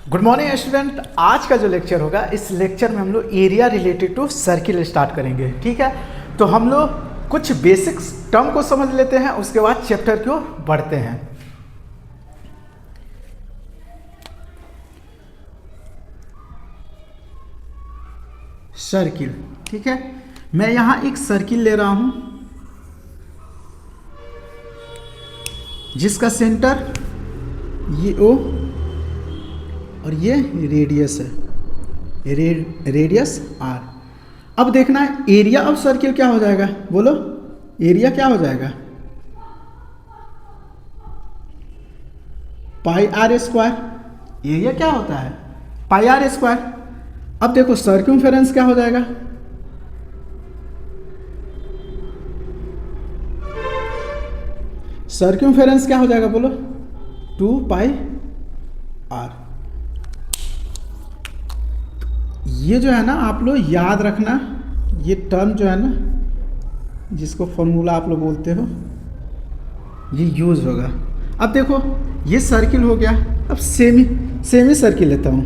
Good morning student. आज का जो लेक्चर होगा, इस लेक्चर में हम लोग area related to circle start करेंगे। ठीक है, तो हम लोग कुछ बेसिक्स टर्म को समझ लेते हैं, उसके बाद चैप्टर को बढ़ते हैं। सर्किल, ठीक है, मैं यहां एक सर्किल ले रहा हूं जिसका सेंटर ये ओ और ये रेडियस है, रेडियस आर। अब देखना है एरिया ऑफ सर्किल क्या हो जाएगा, बोलो एरिया क्या हो जाएगा, पाई आर स्क्वायर। एरिया क्या होता है, पाई आर स्क्वायर। अब देखो सर्कमफेरेंस क्या हो जाएगा, सर्कमफेरेंस क्या हो जाएगा, बोलो 2 पाई आर। ये जो है ना, आप लोग याद रखना, ये टर्म जो है ना, जिसको फॉर्मूला आप लोग बोलते हो, ये यूज होगा। अब देखो ये सर्किल हो गया, अब सेमी सर्किल लेता हूं।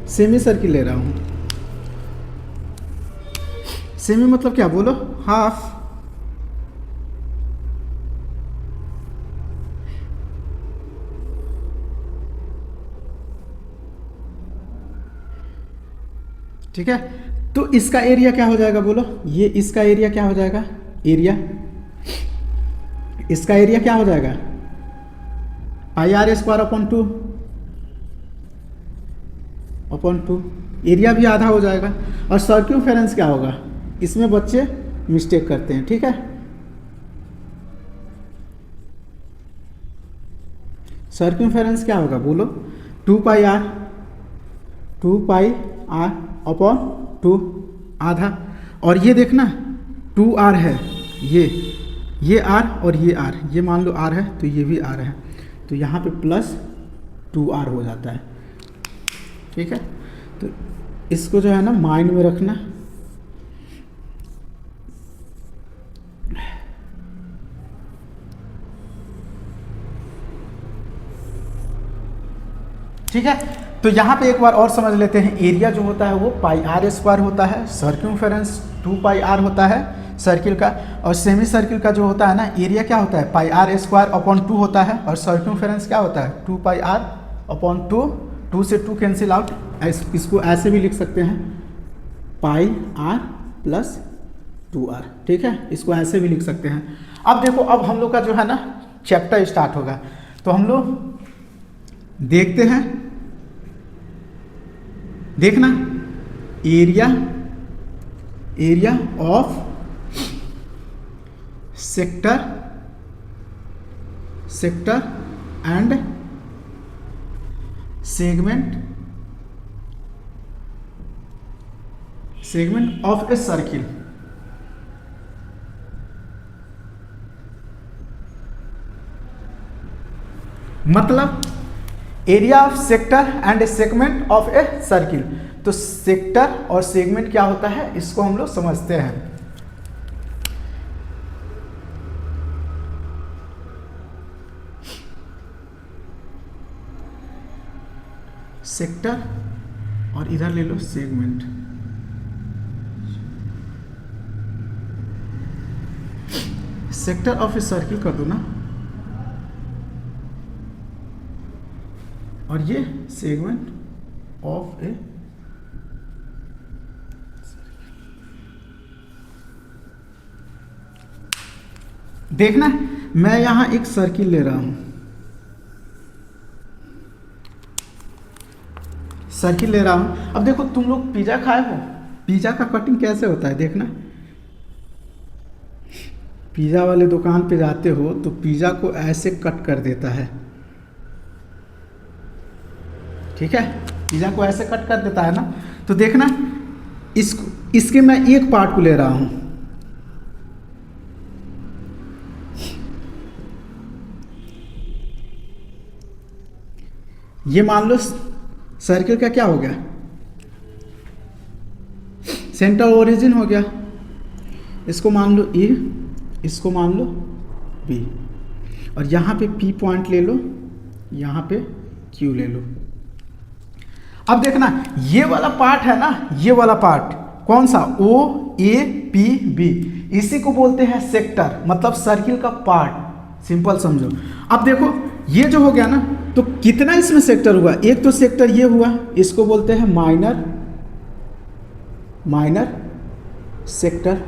सेमी सर्किल ले रहा हूं। सेमी मतलब क्या, बोलो हाफ। ठीक है, तो इसका एरिया क्या हो जाएगा, बोलो ये इसका एरिया क्या हो जाएगा, एरिया इसका एरिया क्या हो जाएगा, pi are square upon two. Area भी आधा हो जाएगा। और सर्कमफेरेंस क्या होगा, इसमें बच्चे मिस्टेक करते हैं। ठीक है, सर्कमफेरेंस क्या होगा, बोलो 2 पाई आर अपॉन 2, आधा। और ये देखना 2r है, ये r और ये r, ये मान लो r है तो ये भी r है, तो यहाँ पे प्लस 2r हो जाता है। ठीक है, तो इसको जो है ना माइंड में रखना। ठीक है, तो यहाँ पे एक बार और समझ लेते हैं। एरिया जो होता है वो पाई आर स्क्वायर होता है, सर्कमफेरेंस 2 पाई आर होता है सर्किल का, और सेमी सर्किल का जो होता है ना, एरिया क्या होता है, पाई आर स्क्वायर अपॉन 2 होता है, और सर्कमफेरेंस क्या होता है 2 पाई आर अपॉन 2। 2 से 2 कैंसिल आउट, इसको ऐसे भी लिख सकते हैं, पाई आर प्लस 2r। ठीक है, इसको ऐसे भी लिख सकते हैं। अब देखो, अब हम लोग का जो है ना चैप्टर स्टार्ट होगा, तो हम लोग देखते हैं। देखना area of sector and segment of a circle. मतलब area of sector and a segment of a circle. तो सेक्टर और सेगमेंट क्या होता है, इसको हम लोग समझते हैं। सेक्टर और इधर ले लो segment. Sector of a circle कर दो ना, और ये सेगमेंट ऑफ ए। देखना मैं यहां एक सर्किल ले रहा हूं, सर्किल ले रहा हूं। अब देखो, तुम लोग पिज्जा खाए हो, पिज्जा का कटिंग कैसे होता है, देखना। पिज्जा वाले दुकान पे जाते हो तो पिज्जा को ऐसे कट कर देता है। ठीक है, पिज्जा को ऐसे कट कर देता है ना। तो देखना, इसके मैं एक पार्ट को ले रहा हूं, ये मान लो सर्किल का क्या हो गया, सेंटर ओरिजिन हो गया। इसको मान लो ए, इसको मान लो बी। और यहाँ पे P पॉइंट ले लो, यहाँ पे Q ले लो। अब देखना ये वाला पार्ट है ना, ये वाला पार्ट कौन सा, OAPB, इसी को बोलते हैं सेक्टर, मतलब सर्किल का पार्ट, सिंपल समझो। अब देखो ये जो हो गया ना, तो कितना इसमें सेक्टर हुआ, एक तो सेक्टर ये हुआ, इसको बोलते हैं माइनर सेक्टर,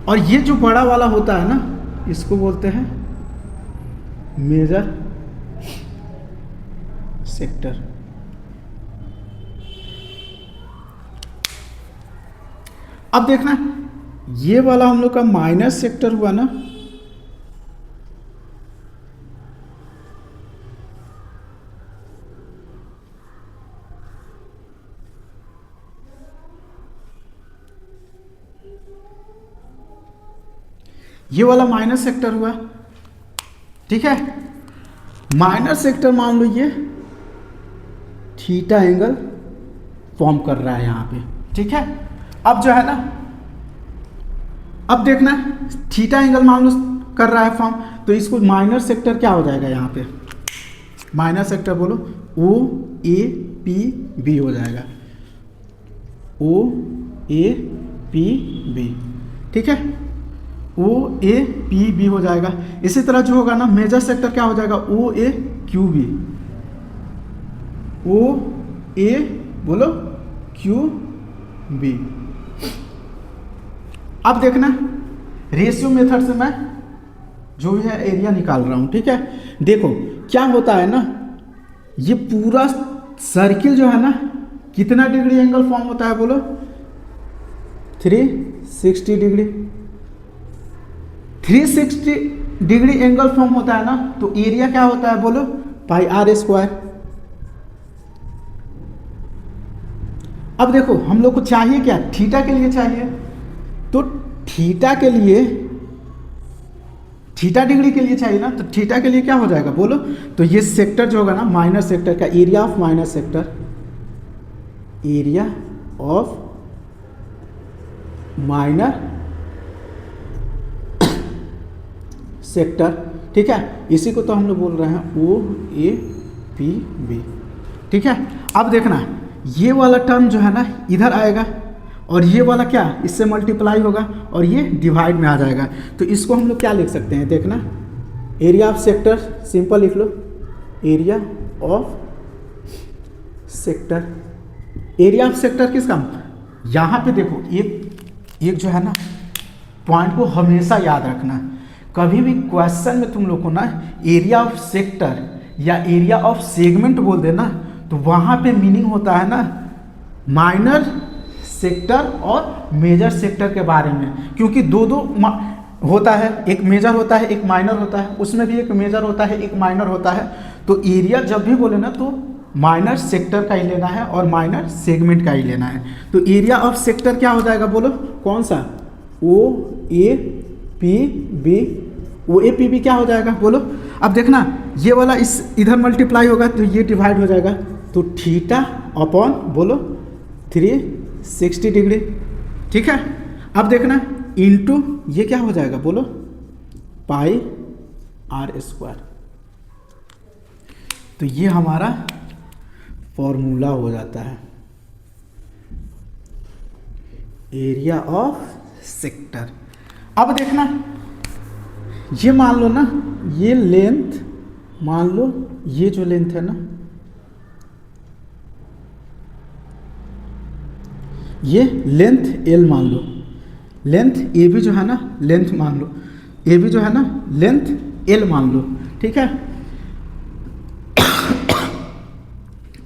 और ये जो बड़ा वाला होता है ना, इसको बोलते हैं मेजर सेक्टर। अब देखना ये वाला हम लोग का माइनर सेक्टर हुआ ना, ये वाला माइनर सेक्टर हुआ, ठीक है। माइनर सेक्टर मान लो ये थीटा एंगल फॉर्म कर रहा है यहाँ पे, ठीक है। अब जो है ना, अब देखना थीटा एंगल मान लो कर रहा है फॉर्म, तो इसको माइनर सेक्टर क्या हो जाएगा, यहाँ पे माइनर सेक्टर बोलो OAPB हो जाएगा, OAPB, ठीक है, OAPB हो जाएगा। इसी तरह जो होगा ना मेजर सेक्टर क्या हो जाएगा, OAQB, OA बोलो QB। अब देखना रेशियो मेथड से मैं जो भी है एरिया निकाल रहा हूं, ठीक है। देखो क्या होता है ना, ये पूरा सर्किल जो है ना कितना डिग्री एंगल फॉर्म होता है बोलो, 360 डिग्री, 360 डिग्री एंगल फॉर्म होता है ना, तो एरिया क्या होता है बोलो, पाई आर स्क्वायर। अब देखो हम लोग को चाहिए क्या, थीटा के लिए चाहिए, तो थीटा के लिए, थीटा डिग्री के लिए चाहिए ना, तो थीटा के लिए क्या हो जाएगा बोलो, तो ये सेक्टर जो होगा ना माइनर सेक्टर का, area of minor sector, area of minor sector, ठीक है। इसी को तो हम लोग बोल रहे हैं OAPB, ठीक है। अब देखना ये वाला टर्म जो है ना इधर आएगा, और ये वाला क्या इससे मल्टीप्लाई होगा, और ये डिवाइड में आ जाएगा, तो इसको हम लोग क्या लिख सकते हैं, देखना एरिया ऑफ सेक्टर, सिंपल लिख लो area of sector. Area of sector किसका, यहाँ पे देखो एक जो है ना पॉइंट को हमेशा याद रखना, कभी भी क्वेश्चन में तुम लोग को ना एरिया ऑफ सेक्टर या एरिया ऑफ सेगमेंट बोल देना, तो वहाँ पे मीनिंग होता है ना माइनर सेक्टर और मेजर सेक्टर के बारे में, क्योंकि दो होता है, एक मेजर होता है एक माइनर होता है, उसमें भी एक मेजर होता है एक माइनर होता है। तो एरिया जब भी बोले ना तो माइनर सेक्टर का ही लेना है और माइनर सेगमेंट का ही लेना है। तो एरिया ऑफ सेक्टर क्या हो जाएगा बोलो, कौन सा, OAPB, OAPB क्या हो जाएगा बोलो। अब देखना ये वाला इस इधर मल्टीप्लाई होगा तो ये डिवाइड हो जाएगा, तो थीटा अपॉन बोलो 360 डिग्री, ठीक है। अब देखना इनटू ये क्या हो जाएगा बोलो, पाई आर स्क्वायर। तो ये हमारा फॉर्मूला हो जाता है एरिया ऑफ सेक्टर। अब देखना ये मान लो ना, ये लेंथ मान लो, ये जो लेंथ है ना ये लेंथ L मान लो, लेंथ AB जो है ना लेंथ मान लो, AB जो है ना लेंथ L मान लो, ठीक है।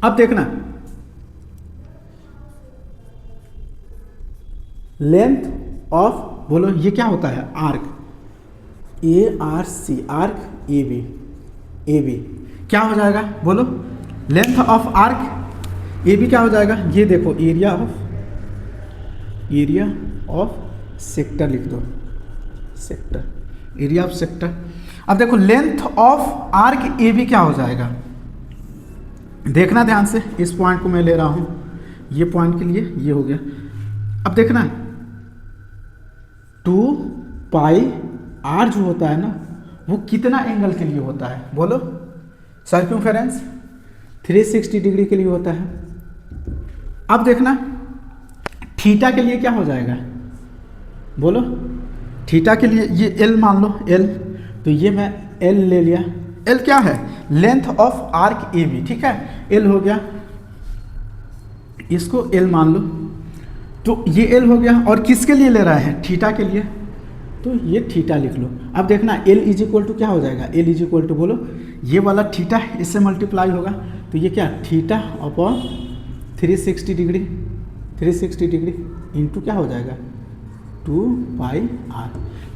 अब देखना लेंथ ऑफ बोलो ये क्या होता है, आर्क ARC, आर्क AB क्या हो जाएगा बोलो, लेंथ ऑफ आर्क AB क्या हो जाएगा, ये देखो एरिया ऑफ सेक्टर लिख दो, सेक्टर, एरिया ऑफ सेक्टर। अब देखो लेंथ ऑफ आर्क AB क्या हो जाएगा, देखना ध्यान से, इस पॉइंट को मैं ले रहा हूं, ये पॉइंट के लिए ये हो गया। अब देखना 2 पाई R जो होता है ना वो कितना एंगल के लिए होता है बोलो? सर्कमफेरेंस 360 डिग्री के लिए होता है। अब देखना थीटा के लिए क्या हो जाएगा बोलो? थीटा के लिए ये एल मान लो, एल, तो ये मैं एल ले लिया। एल क्या है? Length of arc A B, ठीक है, एल हो गया, इसको एल मान लो, तो ये एल हो गया। और किसके लिए ले रहा है? थीटा के लिए, तो ये थीटा लिख लो। अब देखना एल इज इक्वल टू क्या हो जाएगा? एल इज इक्वल टू बोलो, ये वाला थीटा इससे मल्टीप्लाई होगा, तो ये क्या? Theta upon 360 degree, 360 degree into क्या हो जाएगा? 2 पाई आर।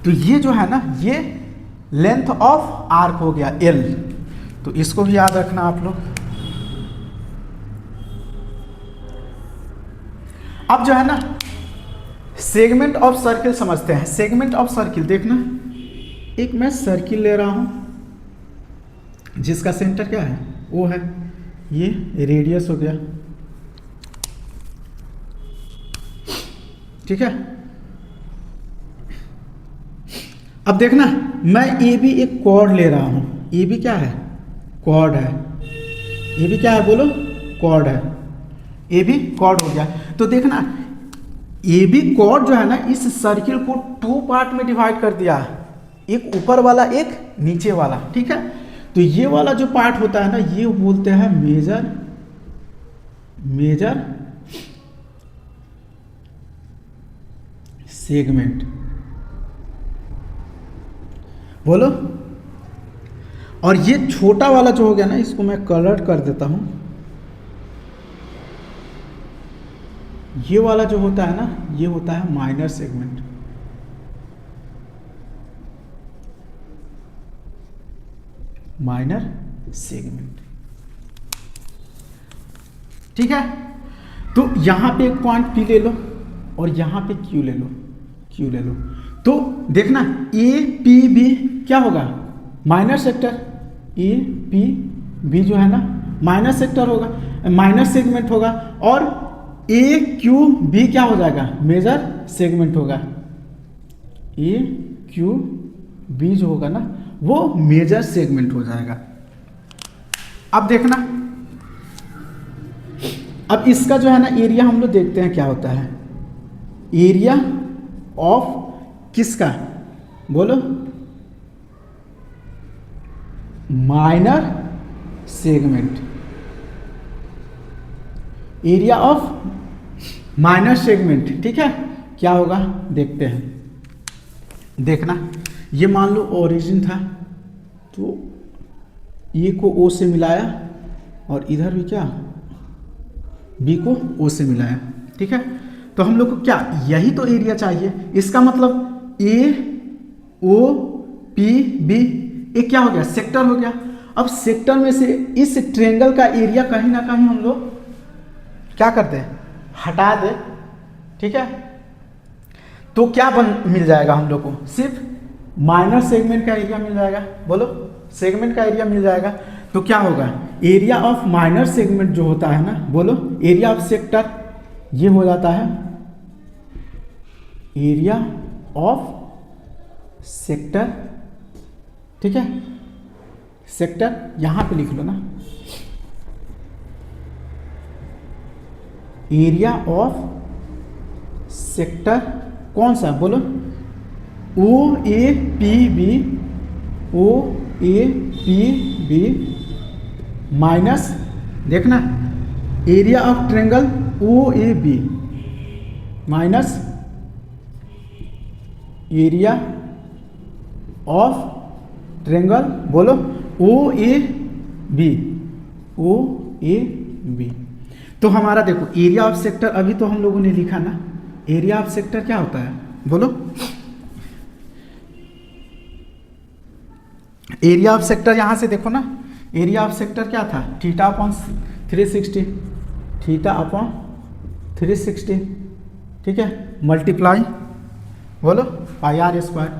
तो ये जो है ना, ये लेंथ ऑफ आर्क हो गया एल, तो इसको भी याद रखना आप लोग। अब जो है ना सेगमेंट ऑफ सर्किल समझते हैं। सेगमेंट ऑफ सर्किल देखना, एक मैं सर्किल ले रहा हूं जिसका सेंटर क्या है? वो है ये रेडियस हो गया, ठीक है। अब देखना मैं ए बी एक कॉर्ड ले रहा हूं, ए बी क्या है? कॉर्ड है। ए बी क्या है बोलो? कॉर्ड है। ए बी कॉर्ड हो गया। तो देखना ए बी कॉर्ड जो है ना, इस सर्किल को 2 पार्ट में डिवाइड कर दिया, एक ऊपर वाला एक नीचे वाला, ठीक है। तो ये वाला जो पार्ट होता है ना, ये बोलते हैं मेजर सेगमेंट बोलो। और ये छोटा वाला जो हो गया ना, इसको मैं कलर कर देता हूं। ये वाला जो होता है ना, ये होता है माइनर सेगमेंट। माइनर सेगमेंट, ठीक है। तो यहां पे एक पॉइंट पी ले लो और यहां पे क्यू ले लो, क्यू ले लो। तो देखना ए पी बी क्या होगा? Minor sector. A P B जो है ना माइनर सेक्टर होगा, माइनर सेगमेंट होगा। और ए क्यू बी क्या हो जाएगा? मेजर सेगमेंट होगा। ए क्यू बी जो होगा ना, वो मेजर सेगमेंट हो जाएगा। अब देखना, अब इसका जो है ना एरिया हम लोग देखते हैं क्या होता है। एरिया ऑफ किसका बोलो? Minor segment. Area of minor segment, ठीक है, क्या होगा देखते हैं। देखना ये मान लो ओरिजिन था, तो ए को ओ से मिलाया और इधर भी क्या बी को ओ से मिलाया, ठीक है। तो हम लोग को क्या यही तो एरिया चाहिए। इसका मतलब ए ओ पी बी एक क्या हो गया? सेक्टर हो गया। अब सेक्टर में से इस ट्रायंगल का एरिया कहीं ना कहीं हम लोग क्या करते हैं? हटा दे, ठीक है। तो क्या मिल जाएगा हम लोग को? सिर्फ माइनर सेगमेंट का एरिया मिल जाएगा। बोलो, सेगमेंट का एरिया मिल जाएगा। तो क्या होगा? एरिया ऑफ माइनर सेगमेंट जो होता है ना, बोलो एरिया ऑफ सेक्टर, ये हो जाता है एरिया ऑफ सेक्टर, ठीक है। सेक्टर यहां पे लिख लो ना, एरिया ऑफ सेक्टर कौन सा बोलो? O A P B, O A P B minus देखना area of triangle O A B minus area of triangle बोलो O A B, O A B. तो हमारा देखो एरिया ऑफ सेक्टर अभी तो हम लोगों ने लिखा ना, एरिया ऑफ सेक्टर क्या होता है बोलो? एरिया ऑफ सेक्टर यहां से देखो ना, एरिया ऑफ सेक्टर क्या था? थीटा अपॉन 360, थीटा अपॉन 360, ठीक है, मल्टीप्लाई बोलो pi are square,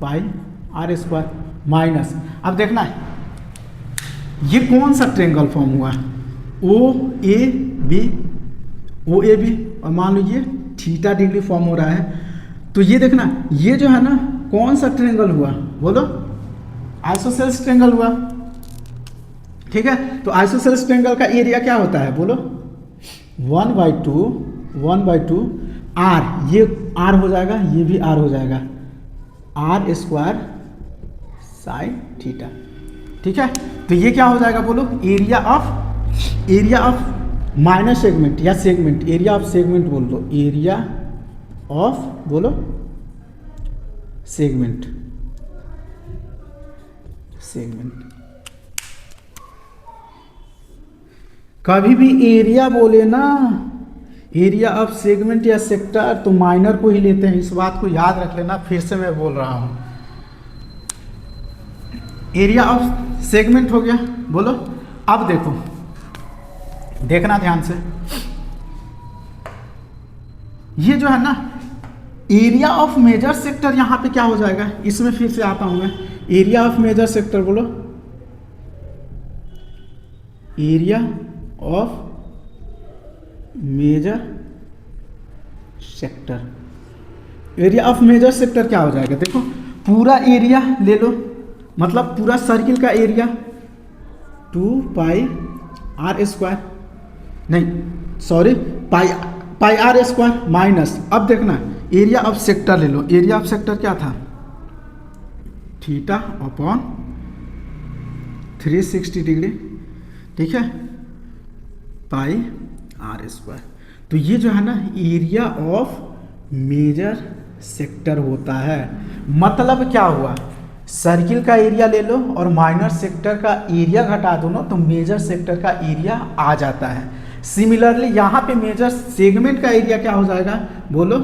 pi are square minus. अब देखना है ये कौन सा ट्रायंगल फॉर्म हुआ? ओ A B, O A B, और मान लो ये थीटा डिग्री फॉर्म हो रहा है। तो ये देखना ये जो है ना कौन सा ट्रेंगल हुआ, बोलो, आइसोसेल्स ट्रेंगल हुआ, ठीक है। तो आइसोसेल्स ट्रेंगल का एरिया क्या होता है, बोलो, 1/2 आर, ये आर हो जाएगा, ये भी आर हो जाएगा, आर स्क्वायर साइन थीटा, ठीक है। तो ये क्या हो जाएगा, बोलो, एरिया ऑफ माइनर सेगमेंट या सेगमेंट, एरिया ऑफ सेगमेंट बोल दो, एरिया ऑफ, बोलो, सेगमेंट, कभी भी एरिया बोले ना, एरिया ऑफ सेगमेंट या सेक्टर, तो माइनर को ही लेते हैं, इस बात को याद रख लेना, फिर से मैं बोल रहा हूं। एरिया ऑफ सेगमेंट हो गया, बोलो। अब देखो, देखना ध्यान से, ये जो है ना एरिया ऑफ मेजर सेक्टर, यहां पे क्या हो जाएगा, इसमें फिर से आता हूं मैं, एरिया ऑफ मेजर सेक्टर, बोलो, area of major sector, area of major sector क्या हो जाएगा, देखो, पूरा एरिया ले लो, मतलब पूरा सर्किल का एरिया 2πr², नहीं sorry, pi are square minus, अब देखना एरिया ऑफ सेक्टर ले लो, एरिया ऑफ सेक्टर क्या था, θ/360 डिग्री, ठीक है, पाई आर स्क्वायर। तो ये जो है ना एरिया ऑफ मेजर सेक्टर होता है। मतलब क्या हुआ, सर्किल का एरिया ले लो और माइनर सेक्टर का एरिया घटा दो ना, तो मेजर सेक्टर का एरिया आ जाता है। सिमिलरली यहाँ पे मेजर सेगमेंट का एरिया क्या हो जाएगा, बोलो,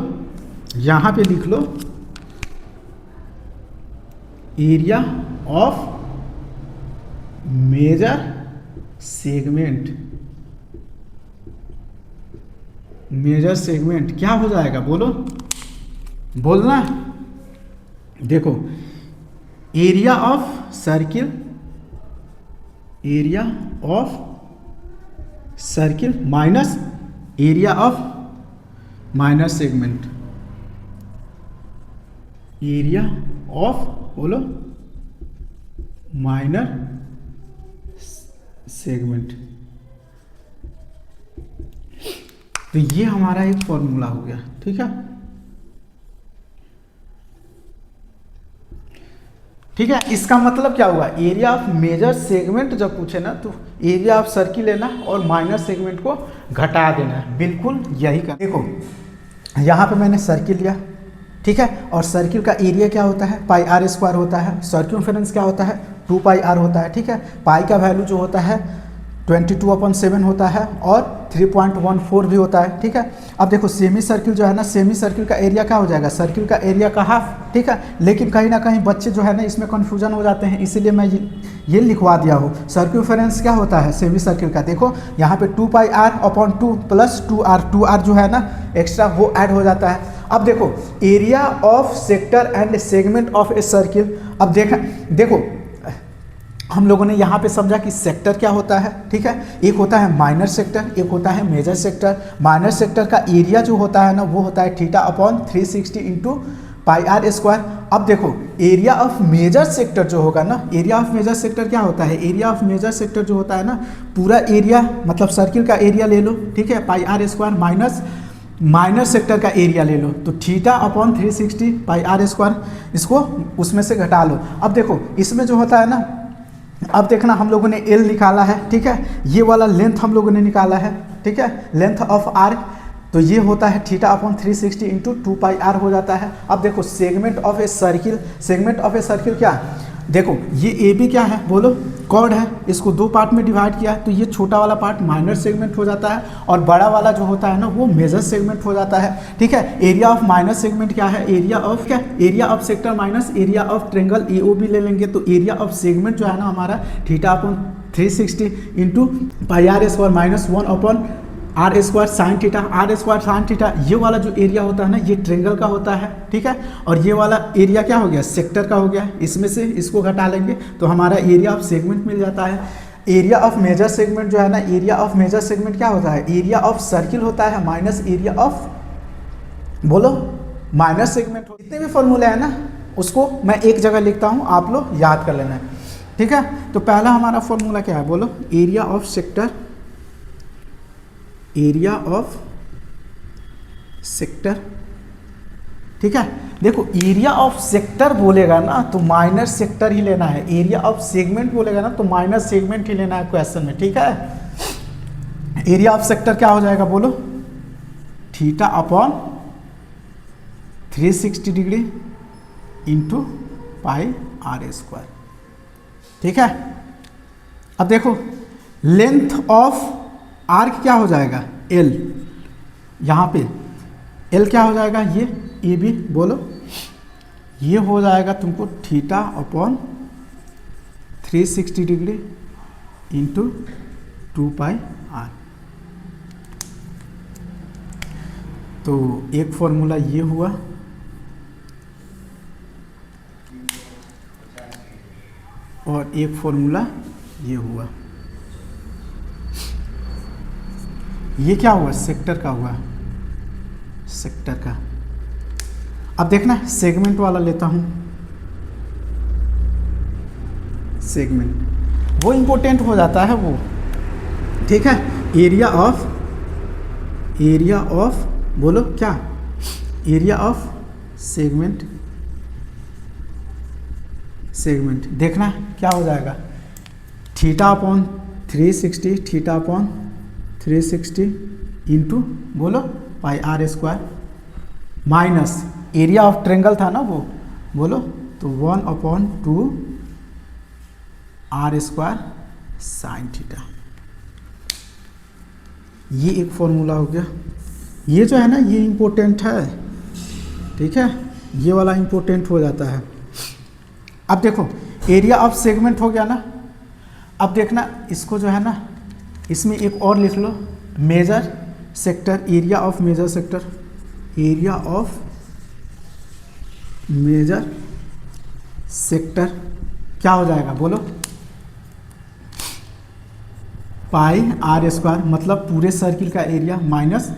यहाँ पे लिख लो, area of major segment, major segment क्या हो जाएगा, बोलो, बोलना, देखो, area of circle, area of circle minus area of minor segment, area of, बोलो, माइनर सेगमेंट। तो ये हमारा एक फॉर्मूला हो गया, ठीक है, ठीक है। इसका मतलब क्या हुआ, एरिया ऑफ मेजर सेगमेंट जब पूछे ना, तो एरिया ऑफ सर्किल लेना और माइनर सेगमेंट को घटा देना है, बिल्कुल यही कर। देखो यहाँ पे मैंने सर्किल लिया, ठीक है, और सर्किल का एरिया क्या होता है, πr² होता है, सर्क्यूम्फेरेंस क्या होता है, 2πr होता है, ठीक है। पाई का वैल्यू जो होता है 22/7 होता है और 3.14 भी होता है, ठीक है। अब देखो सेमी सर्किल जो है ना, सेमी सर्किल का एरिया क्या हो जाएगा, सर्किल का एरिया का हाफ, ठीक है। लेकिन कहीं ना कहीं बच्चे जो है ना इसमें कन्फ्यूजन हो जाते हैं, इसीलिए मैं ये लिखवा दिया हूँ। सर्क्यूम्फेरेंस क्या होता है सेमी सर्किल का, देखो यहाँ पे 2πr/2 + 2r जो है ना एक्स्ट्रा वो ऐड हो जाता है। अब देखो area of sector and segment of a circle, अब देखो हम लोगों ने यहाँ पे समझा कि सेक्टर क्या होता है, ठीक है। एक होता है माइनर सेक्टर, एक होता है मेजर सेक्टर। माइनर सेक्टर का एरिया जो होता है ना वो होता है θ/360 × πr²। अब देखो एरिया ऑफ मेजर सेक्टर जो होगा ना, एरिया ऑफ मेजर सेक्टर क्या होता है, एरिया ऑफ मेजर सेक्टर जो होता है ना, पूरा एरिया मतलब सर्किल का एरिया ले लो, ठीक है, πr² माइनस माइनर सेक्टर का एरिया ले लो, तो θ/360 πr², इसको उसमें से घटा लो। अब देखो इसमें जो होता है ना, अब देखना हम लोगों ने L निकाला है, ठीक है, ये वाला लेंथ हम लोगों ने निकाला है, ठीक है, लेंथ ऑफ आर्क, तो ये होता है θ/360 × 2πr हो जाता है। अब देखो segment of a circle, segment of a circle क्या, देखो ये ए बी क्या है, बोलो, कॉर्ड है, इसको दो पार्ट में डिवाइड किया है, तो ये छोटा वाला पार्ट माइनर सेगमेंट हो जाता है और बड़ा वाला जो होता है ना वो मेजर सेगमेंट हो जाता है, ठीक है। एरिया ऑफ माइनर सेगमेंट क्या है, एरिया ऑफ क्या, area of sector minus area of triangle AOB ले लेंगे, तो एरिया ऑफ सेगमेंट जो है ना हमारा θ/360 × πr² minus 1/r² sine theta, r² sine theta, ये वाला जो एरिया होता है ना ये ट्रेंगल का होता है, ठीक है। और ये वाला एरिया क्या हो गया, सेक्टर का हो गया, इसमें से इसको घटा लेंगे तो हमारा एरिया ऑफ सेगमेंट मिल जाता है। एरिया ऑफ मेजर सेगमेंट जो है ना, एरिया ऑफ मेजर सेगमेंट क्या होता है, एरिया ऑफ सर्किल होता है माइनस एरिया ऑफ, बोलो, माइनर सेगमेंट। जितने भी फॉर्मूले हैं ना उसको मैं एक जगह लिखता हूँ, आप लोग याद कर लेना है, ठीक है। तो पहला हमारा फॉर्मूला क्या है बोलो, area of sector, area of sector, ठीक है। देखो एरिया ऑफ सेक्टर बोलेगा ना तो माइनर सेक्टर ही लेना है, एरिया ऑफ सेगमेंट बोलेगा ना तो माइनर सेगमेंट ही लेना है क्वेश्चन में, ठीक है। एरिया ऑफ सेक्टर क्या हो जाएगा बोलो, theta upon 360 degree into pi are square, ठीक है। अब देखो लेंथ ऑफ आर्क क्या हो जाएगा, एल, यहाँ पे एल क्या हो जाएगा, ये ए बी बोलो, ये हो जाएगा तुमको theta upon 360 degree into 2 pi r. तो एक फॉर्मूला ये हुआ, और एक फॉर्मूला ये हुआ, ये क्या हुआ, सेक्टर का हुआ, सेक्टर का। अब देखना सेगमेंट वाला लेता हूं, सेगमेंट वो इंपॉर्टेंट हो जाता है वो, ठीक है। एरिया ऑफ बोलो क्या, एरिया ऑफ सेगमेंट, सेगमेंट देखना क्या हो जाएगा, theta upon 360, theta upon 360 into बोलो pi are square, minus area of triangle था ना वो, बोलो तो 1/2 आर स्क्वायर साइन थीटा। ये एक फॉर्मूला हो गया, ये जो है ना ये इम्पोर्टेंट है, ठीक है, ये वाला इम्पोर्टेंट हो जाता है। अब देखो एरिया ऑफ सेगमेंट हो गया ना, अब देखना इसको जो है ना इसमें एक और लिख लो, major sector, area of major sector, area of major sector क्या हो जाएगा बोलो, पाई आर स्क्वायर, मतलब पूरे सर्किल का एरिया माइनस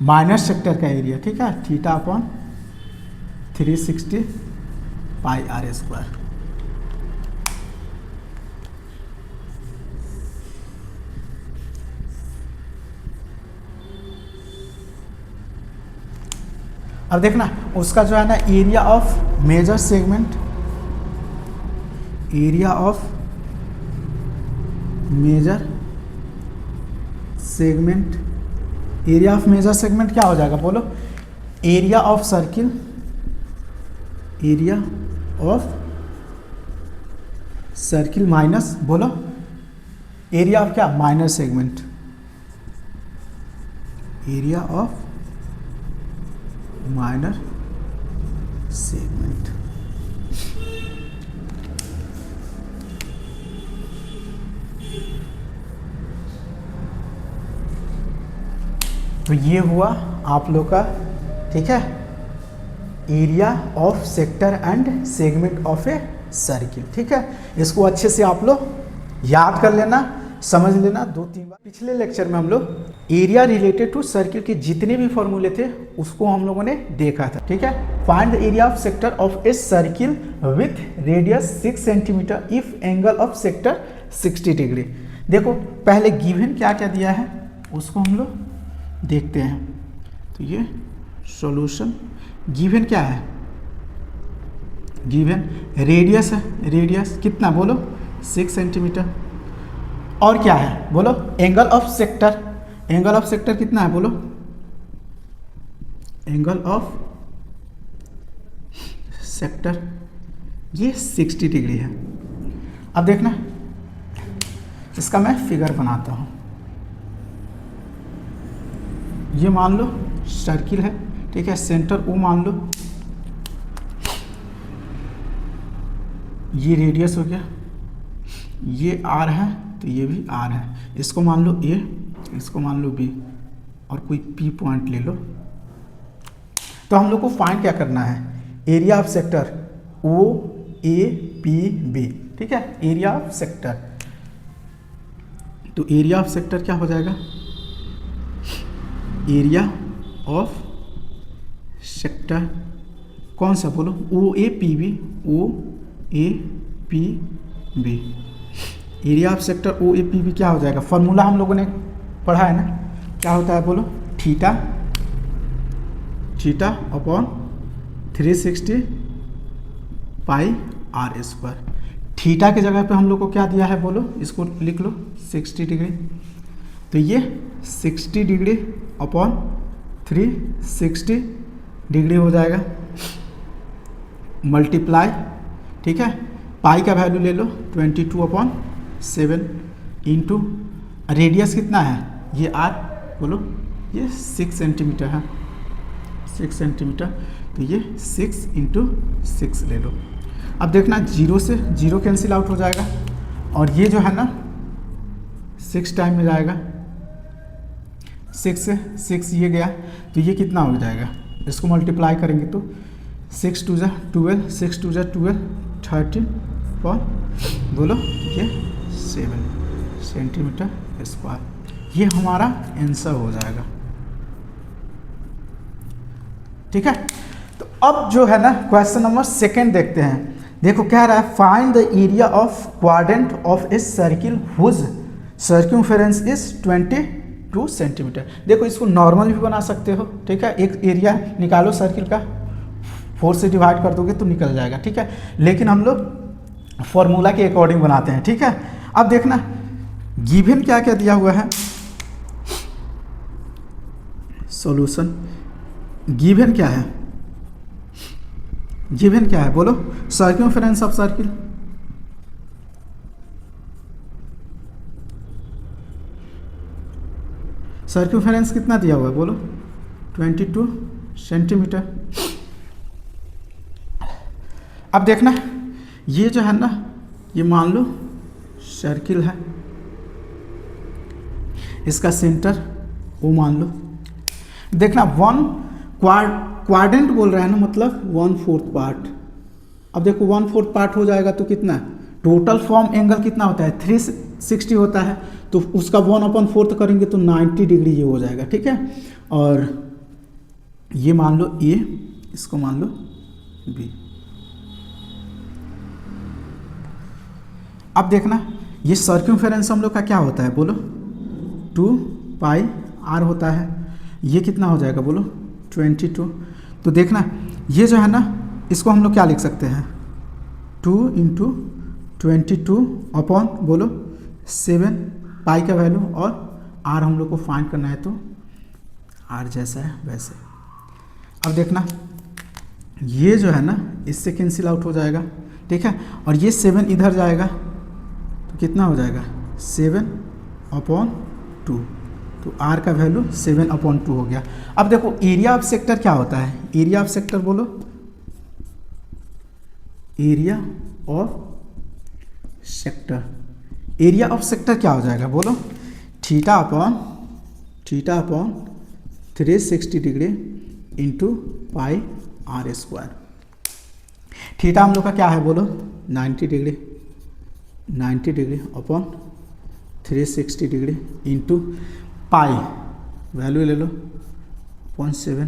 माइनर सेक्टर का एरिया, ठीक है, theta upon 360 pi are square. अब देखना उसका जो है ना area of major segment, area of major segment, area of major segment क्या हो जाएगा बोलो, area of circle, area of circle minus बोलो एरिया ऑफ क्या, minor segment, area of minor segment. तो ये हुआ आप लोग का, ठीक है, area of sector and segment of a circle, ठीक है। इसको अच्छे से आप लोग याद कर लेना, समझ लेना 2-3 बार। पिछले लेक्चर में हम लोग एरिया रिलेटेड टू सर्किल के जितने भी फॉर्मूले थे उसको हम लोगों ने देखा था, ठीक है। Find the area of sector of a circle with radius 6 centimetre if angle of sector 60 degree. देखो पहले गिवन क्या क्या दिया है उसको हम लोग देखते हैं। तो ये सॉल्यूशन, गिवन क्या है, गिवन रेडियस है, रेडियस कितना बोलो 6 सेंटीमीटर, और क्या है बोलो angle of sector, angle of sector कितना है बोलो, एंगल ऑफ सेक्टर ये 60 डिग्री है। अब देखना इसका मैं फिगर बनाता हूं, ये मान लो सर्किल है, ठीक है, सेंटर ओ मान लो, ये रेडियस हो गया, ये आर है तो ये भी आर है, इसको मान लो ए, इसको मान लो बी, और कोई पी पॉइंट ले लो। तो हम लोग को फाइंड क्या करना है, area of sector O A P B, ठीक है, एरिया ऑफ सेक्टर। तो एरिया ऑफ सेक्टर क्या हो जाएगा, एरिया ऑफ सेक्टर कौन सा बोलो, O A P B, O A P B, area of sector O A P B क्या हो जाएगा, फॉर्मूला हम लोगों ने पढ़ा है ना, क्या होता है बोलो, theta theta upon 360 pi are square. थीटा की जगह पे हम लोग को क्या दिया है बोलो, इसको लिख लो 60 डिग्री, तो ये 60 डिग्री अपॉन 360 डिग्री हो जाएगा, मल्टीप्लाई, ठीक है, पाई का वैल्यू ले लो 22/7 इंटू रेडियस कितना है, ये आर बोलो, ये 6 सेंटीमीटर है, 6 सेंटीमीटर, तो ये 6 इंटू 6 ले लो। अब देखना 0 से 0 कैंसिल आउट हो जाएगा, और ये जो है ना 6 टाइम में जाएगा, 6 से 6 ये गया, तो ये कितना हो जाएगा, इसको मल्टीप्लाई करेंगे तो 6 2 ज़ा 12, 6 2 ज़ा 12, 13 पर बोलो ये 7 सेंटीमीटर स्क्वायर, ये हमारा आंसर हो जाएगा। ठीक है, तो अब जो है ना क्वेश्चन नंबर 2 देखते हैं। देखो कह रहा है find the area of quadrant of a circle whose circumference is 22 centimetre. देखो इसको नॉर्मल भी बना सकते हो, ठीक है, एक एरिया निकालो सर्किल का, 4 से डिवाइड कर दोगे तो निकल जाएगा, ठीक है, लेकिन हम लोग फॉर्मूला के अकॉर्डिंग बनाते हैं। ठीक है, अब देखना गिवन क्या क्या दिया हुआ है, सॉल्यूशन गिवन क्या है, गिवन क्या है बोलो, सर्क्यूम्फेरेंस ऑफ सर्किल, सर्क्यूम्फेरेंस कितना दिया हुआ है बोलो, 22 सेंटीमीटर। अब देखना ये जो है ना, ये मान लो सर्किल है, इसका सेंटर वो मान लो, देखना 1 क्वाड्रेंट बोल रहा है ना, मतलब 1/4 पार्ट। अब देखो 1/4 पार्ट हो जाएगा तो कितना, टोटल फॉर्म एंगल कितना होता है 360 होता है, तो उसका 1/4 करेंगे तो 90 डिग्री ये हो जाएगा। ठीक है, और ये मान लो ए, इसको मान लो बी। अब देखना ये सर्क्यूम्फेरेंस हम लोग का क्या होता है बोलो, 2 पाई आर होता है, ये कितना हो जाएगा बोलो 22। तो देखना ये जो है ना, इसको हम लोग क्या लिख सकते हैं, 2 × 22 अपॉन बोलो 7 पाई का वैल्यू, और आर हम लोग को फाइंड करना है, तो आर जैसा है वैसे। अब देखना ये जो है ना इससे कैंसिल आउट हो जाएगा, ठीक है, और ये 7 इधर जाएगा तो कितना हो जाएगा 7/2, तो आर का वैल्यू 7/2 हो गया। अब देखो एरिया ऑफ सेक्टर क्या होता है, एरिया ऑफ सेक्टर बोलो, area of sector, area of sector क्या हो जाएगा बोलो, theta upon 360 degree into pi are square. Theta हम लोग का क्या है बोलो 90 degree upon 360 degree into pi value ले लो 0.7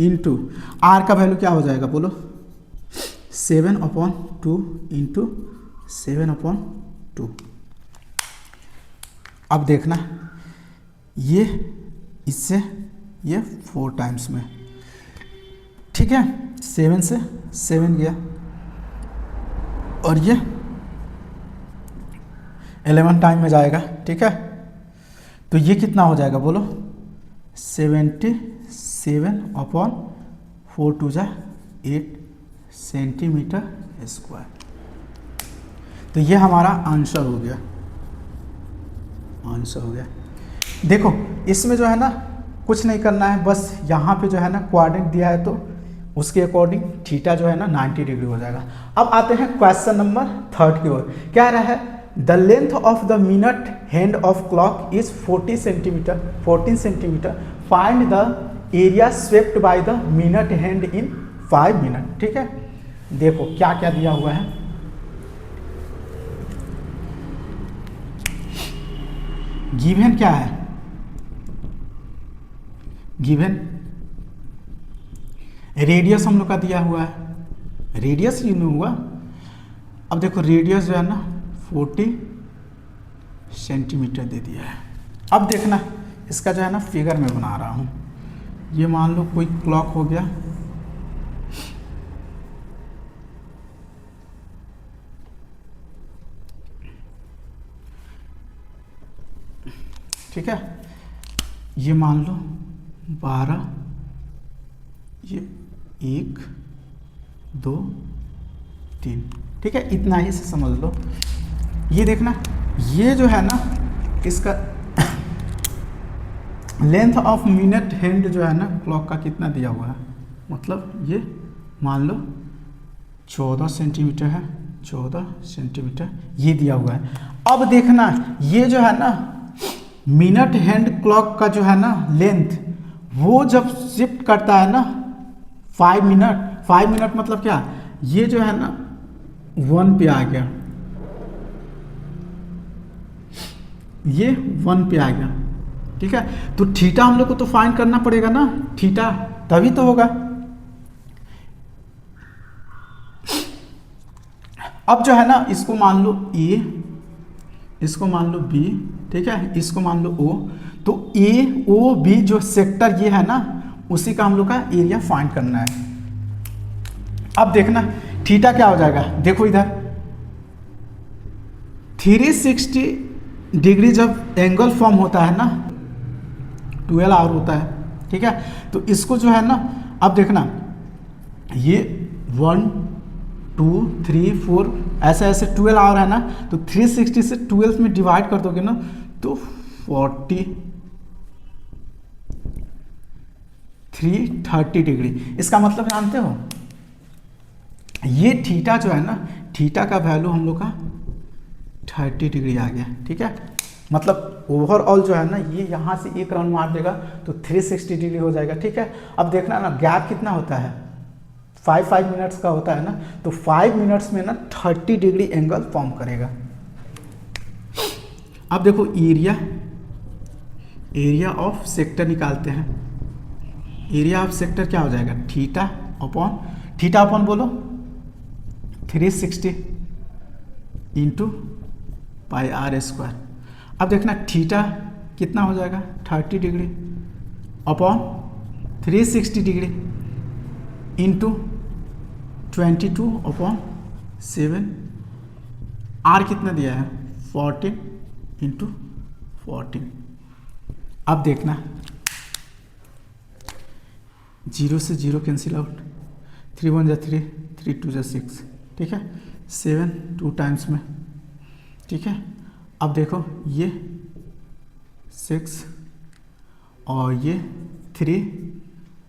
इंटू आर का वैल्यू क्या हो जाएगा बोलो 7/2 इंटू 7/2। अब देखना ये इससे ये 4 टाइम्स में, ठीक है, 7 से 7 गया, और ये 11 टाइम में जाएगा। ठीक है, तो ये कितना हो जाएगा बोलो 77/4 2 = 8 सेंटीमीटर स्क्वायर। तो ये हमारा आंसर हो गया, आंसर हो गया। देखो इसमें जो है ना कुछ नहीं करना है, बस यहाँ पे जो है ना क्वाड्रेंट दिया है तो उसके अकॉर्डिंग थीटा जो है ना 90 डिग्री हो जाएगा। अब आते हैं क्वेश्चन नंबर 3 की ओर। क्या रहा है, the length of the minute hand of clock is 14 centimetre, find the area swept by the minute hand in 5 minute. ठीक है, देखो क्या क्या दिया हुआ है, गिवन क्या है, गिवन रेडियस हम लोग का दिया हुआ है, रेडियस ही नहीं हुआ। अब देखो रेडियस जो है ना 40 सेंटीमीटर दे दिया है। अब देखना इसका जो है ना फिगर में बना रहा हूँ। ये मान लो कोई क्लॉक हो गया, ठीक है, ये मान लो 12, ये 1 2 3, ठीक है, इतना ही से समझ लो। ये देखना ये जो है ना इसका लेंथ ऑफ मिनट हैंड जो है ना क्लॉक का कितना दिया हुआ है, मतलब ये मान लो 14 सेंटीमीटर है, 14 सेंटीमीटर ये दिया हुआ है। अब देखना ये जो है ना मिनट हैंड क्लॉक का जो है ना लेंथ, वो जब शिफ्ट करता है ना 5 मिनट मतलब क्या, ये जो है ना 1 पे आ गया, ये 1 पे आ गया, ठीक है। तो थीटा हम लोग को तो फाइंड करना पड़ेगा ना, थीटा तभी तो होगा। अब जो है ना इसको मान लो ए, इसको मान लो बी, ठीक है, इसको मान लो ओ। तो ए ओ बी जो सेक्टर ये है ना उसी का हम लोग का एरिया फाइंड करना है। अब देखना थीटा क्या हो जाएगा, देखो इधर 360 डिग्री जब एंगल फॉर्म होता है ना 12 आवर होता है, ठीक है। तो इसको जो है ना अब देखना ये 1 2 3 4 ऐसे ऐसे 12 आवर है ना, तो 360 से 12 में डिवाइड कर दोगे ना तो 330 डिग्री। इसका मतलब जानते हो ये थीटा जो है ना, थीटा का वैल्यू हम लोग का 30 डिग्री आ गया, ठीक है। मतलब ओवरऑल जो है ना ये यहाँ से एक राउंड मार देगा तो 360 डिग्री हो जाएगा, ठीक है। अब देखना ना गैप कितना होता है, 5 मिनट्स का होता है ना, तो 5 मिनट्स में ना 30 डिग्री एंगल फॉर्म करेगा। अब देखो एरिया ऑफ सेक्टर निकालते हैं। एरिया ऑफ सेक्टर क्या हो जाएगा, थीटा अपॉन बोलो 360 इंटू पाई आर स्क्वायर। अब देखना थीटा कितना हो जाएगा 30 degree upon 360 degree into 22 upon 7, r कितना दिया है 14 इंटू 14। अब देखना 0 से 0 कैंसिल आउट, 3 1 जा 3, 3 2 जा 6, ठीक है, 7 2 टाइम्स में, ठीक है। अब देखो ये 6 और ये 3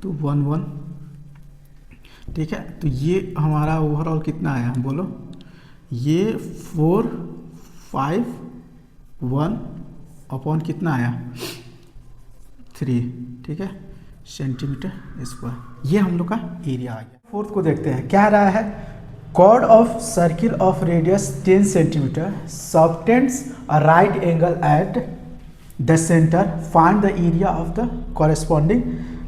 तो 1 1, ठीक है। तो ये हमारा ओवरऑल कितना आया बोलो, ये 4 5 1 अपॉन कितना आया 3, ठीक है, सेंटीमीटर स्क्वायर। ये हम लोग का एरिया आ गया। फोर्थ को देखते हैं, क्या रहा है, chord of circle of radius 10 centimeter subtends a right angle at the center, find the area of the corresponding।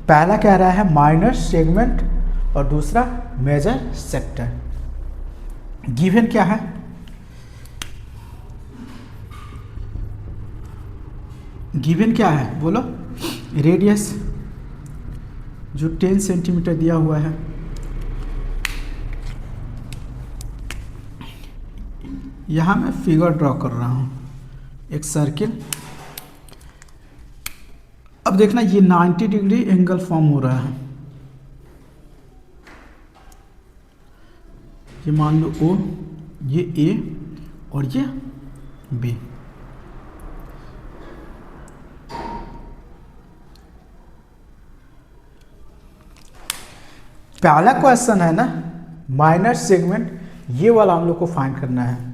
पहला कह रहा है माइनर सेगमेंट और दूसरा मेजर सेक्टर। गिवन क्या है, गिवन क्या है बोलो, रेडियस जो 10 सेंटीमीटर दिया हुआ है, यहाँ मैं फिगर ड्रॉ कर रहा हूँ, एक सर्किल। अब देखना ये 90 डिग्री एंगल फॉर्म हो रहा है, ये मान लो ओ, ये ए और ये बी। पहला क्वेश्चन है ना माइनर सेगमेंट, ये वाला हम लोग को फाइंड करना है,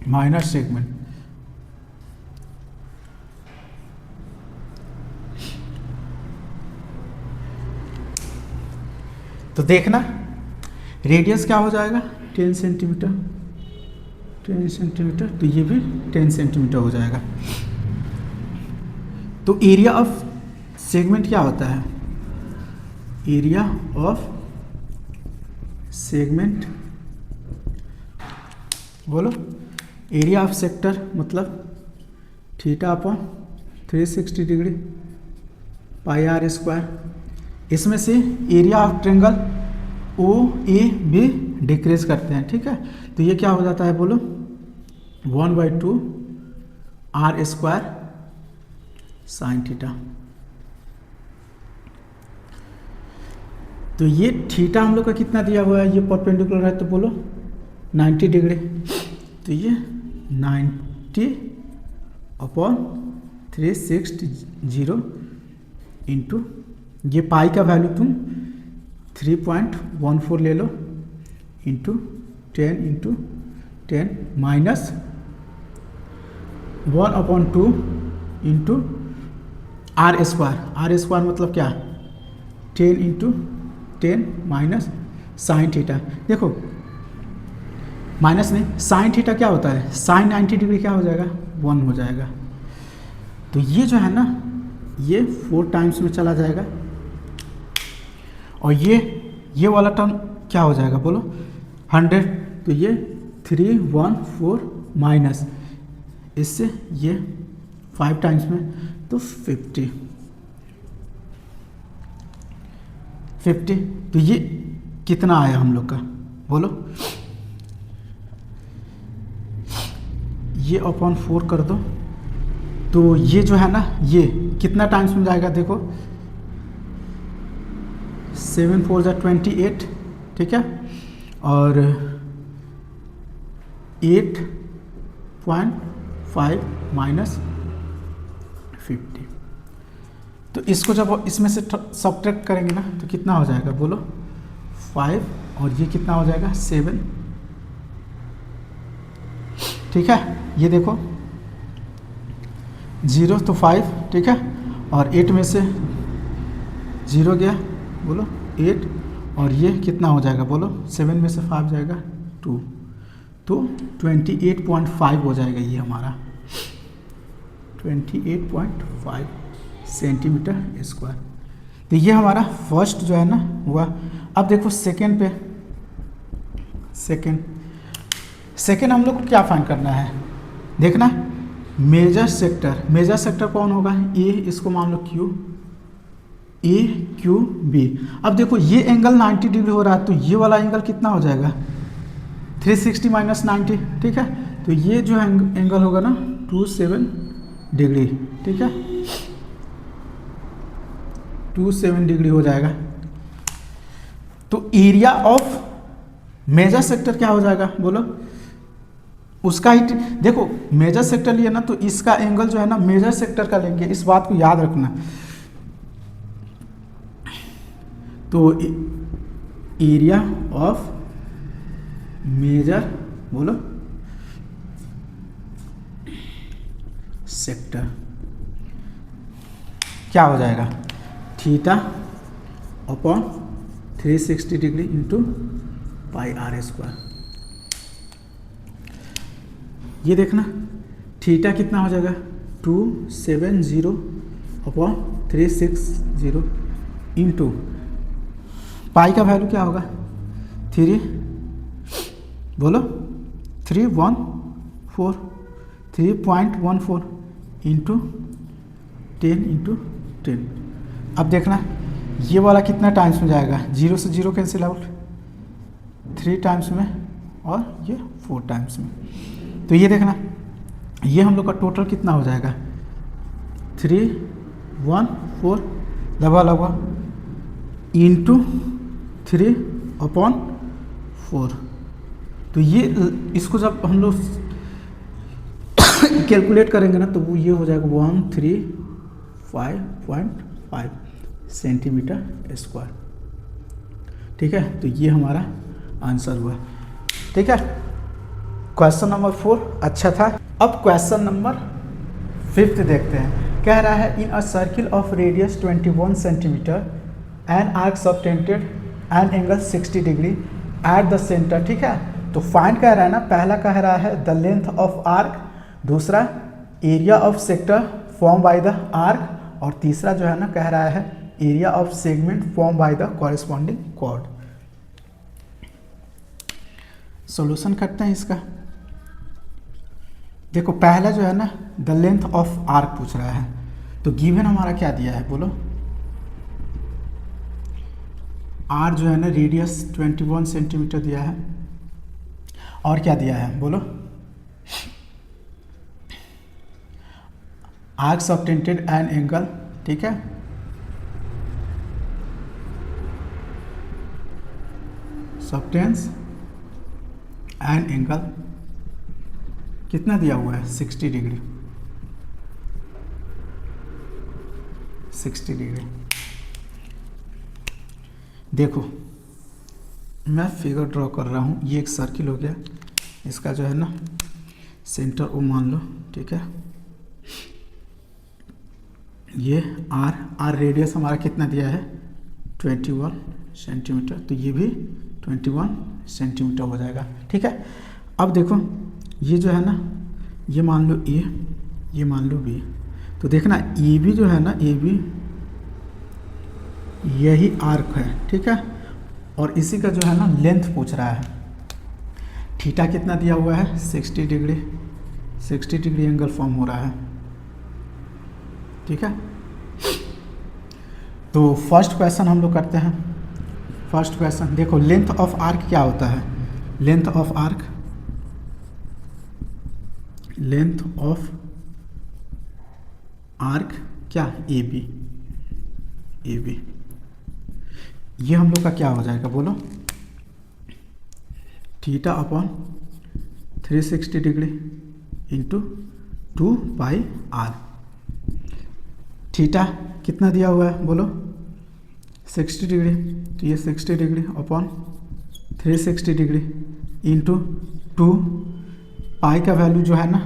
माइनर सेगमेंट। तो देखना रेडियस क्या हो जाएगा 10 सेंटीमीटर, 10 सेंटीमीटर, तो ये भी 10 सेंटीमीटर हो जाएगा। तो एरिया ऑफ सेगमेंट क्या होता है, एरिया ऑफ सेगमेंट, बोलो एरिया ऑफ सेक्टर मतलब theta upon 360 degree pi are square. इसमें से area of triangle O A भी डिक्रीज करते हैं, ठीक है। तो ये क्या हो जाता है बोलो 1/2 आर स्क्वायर साइन थीटा। तो ये थीटा हम लोग का कितना दिया हुआ है, ये परपेंडिकुलर है तो बोलो 90 डिग्री। तो ये 90 अपॉन 360 इंटू ये पाई का वैल्यू तुम 3.14 ले लो into 10 minus 1/2 into are square मतलब क्या 10 इंटू 10 माइनस साइन थीटा। देखो माइनस नहीं, साइन थीटा क्या होता है, साइन 90 डिग्री क्या हो जाएगा 1 हो जाएगा। तो ये जो है ना ये 4 टाइम्स में चला जाएगा और ये वाला टर्म क्या हो जाएगा बोलो 100। तो ये 314 माइनस इससे ये 5 टाइम्स में तो 50। तो ये कितना आया हम लोग का बोलो, ये अपॉन 4 कर दो तो ये जो है ना ये कितना टाइम्स में जाएगा देखो 7 4 जा 28, ठीक है। और 8.5 माइनस 50। तो इसको जब इसमें से सब्ट्रैक्ट करेंगे ना तो कितना हो जाएगा बोलो 5 और ये कितना हो जाएगा 7, ठीक है। ये देखो 0 तो 5, ठीक है। और 8 में से 0 गया बोलो 8 और ये कितना हो जाएगा बोलो 7 में से 5 जाएगा 2, तो 28.5 हो जाएगा ये हमारा 28.5 सेंटीमीटर स्क्वायर। तो ये हमारा फर्स्ट जो है ना हुआ। अब देखो सेकेंड पे, सेकेंड हम लोग को क्या फाइंड करना है देखना, मेजर सेक्टर कौन होगा ए, इसको मान लो क्यू, ए क्यू बी। अब देखो ये एंगल 90 डिग्री हो रहा है तो ये वाला एंगल कितना हो जाएगा 360 माइनस 90, ठीक है। तो ये जो एंगल होगा ना 27 डिग्री, ठीक है, 27 डिग्री हो जाएगा। तो एरिया ऑफ मेजर सेक्टर क्या हो जाएगा बोलो, उसका ही देखो मेजर सेक्टर लिया ना तो इसका एंगल जो है ना मेजर सेक्टर का लेंगे, इस बात को याद रखना। तो एरिया ऑफ मेजर बोलो सेक्टर क्या हो जाएगा theta upon 360 degree into pi are square. ये देखना थीटा कितना हो जाएगा 270 अपॉन 360 इंटू पाई का वैल्यू क्या होगा 3 बोलो 3.14 इंटू 10 इंटू 10। अब देखना ये वाला कितना टाइम्स में जाएगा, 0 से 0 कैंसिल आउट, 3 टाइम्स में और ये 4 टाइम्स में। तो ये देखना ये हम लोग का टोटल कितना हो जाएगा 314 लगा इंटू 3/4। तो ये इसको जब हम लोग कैलकुलेट करेंगे ना तो वो ये हो जाएगा 135.5 सेंटीमीटर स्क्वायर, ठीक है। तो ये हमारा आंसर हुआ, ठीक है। क्वेश्चन नंबर 4 अच्छा था। अब क्वेश्चन नंबर 5 देखते हैं। कह रहा है in a circle of radius 21 centimetre an arc subtended an angle 60 degree at the centre, ठीक है। तो फाइंड कह रहा है ना, पहला कह रहा है द लेंथ ऑफ आर्क, दूसरा area of sector form by the arc और तीसरा जो है ना कह रहा है area of segment form by the corresponding chord. Solution करते हैं इसका। देखो पहला जो है ना द लेंथ ऑफ आर्क पूछ रहा है, तो गिवन हमारा क्या दिया है बोलो, आर जो है ना रेडियस 21 सेंटीमीटर दिया है, और क्या दिया है बोलो, आर्क सबटेंडेड एन एंगल, ठीक है, सबटेंस एन एंगल कितना दिया हुआ है 60 डिग्री, 60 डिग्री। देखो मैं फिगर ड्रॉ कर रहा हूँ, ये एक सर्किल हो गया, इसका जो है ना सेंटर ओ मान लो, ठीक है, ये आर रेडियस हमारा कितना दिया है 21 सेंटीमीटर, तो ये भी 21 सेंटीमीटर हो जाएगा, ठीक है। अब देखो ये जो है ना, ये मान लो ए, ये मान लो बी, तो देखना ए बी जो है ना, ए बी यही आर्क है, ठीक है, और इसी का जो है ना लेंथ पूछ रहा है। थीटा कितना दिया हुआ है 60 डिग्री, 60 डिग्री एंगल फॉर्म हो रहा है, ठीक है। तो फर्स्ट क्वेश्चन हम लोग करते हैं। फर्स्ट क्वेश्चन देखो, लेंथ ऑफ आर्क क्या होता है, length of arc, length of arc क्या ए बी, ए बी, ये हम लोग का क्या हो जाएगा बोलो, theta upon 360 degree into 2 pi r. Theta कितना दिया हुआ है बोलो 60 डिग्री, तो ये 60 डिग्री अपॉन 360 डिग्री इंटू 2, पाई का वैल्यू जो है ना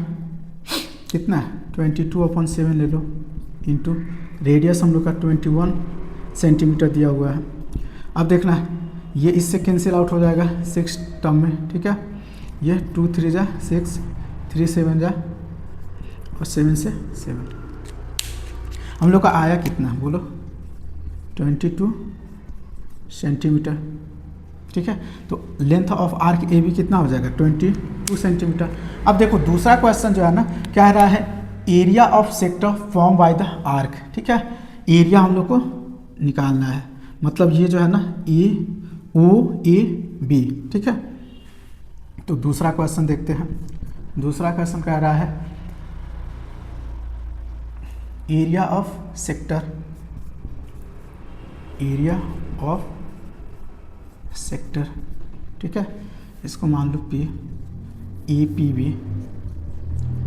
कितना है 22/7 ले लो, इंटू रेडियस हम लोग का 21 सेंटीमीटर दिया हुआ है। अब देखना ये इससे कैंसिल आउट हो जाएगा 6 टर्म में, ठीक है, ये 2 3 जा 6, 3 7 जा और 7 से 7, हम लोग का आया कितना बोलो 22 सेंटीमीटर, ठीक है। तो length of arc A B कितना हो जाएगा 22 सेंटीमीटर। अब देखो दूसरा क्वेश्चन जो है ना कह रहा है area of sector form by the arc, ठीक है, एरिया हम लोग को निकालना है, मतलब ये जो है ना ए ओ ए बी, ठीक है। तो दूसरा क्वेश्चन देखते हैं। दूसरा क्वेश्चन कह रहा है area of sector, area of sector, ठीक है, इसको मान लो P, A P B,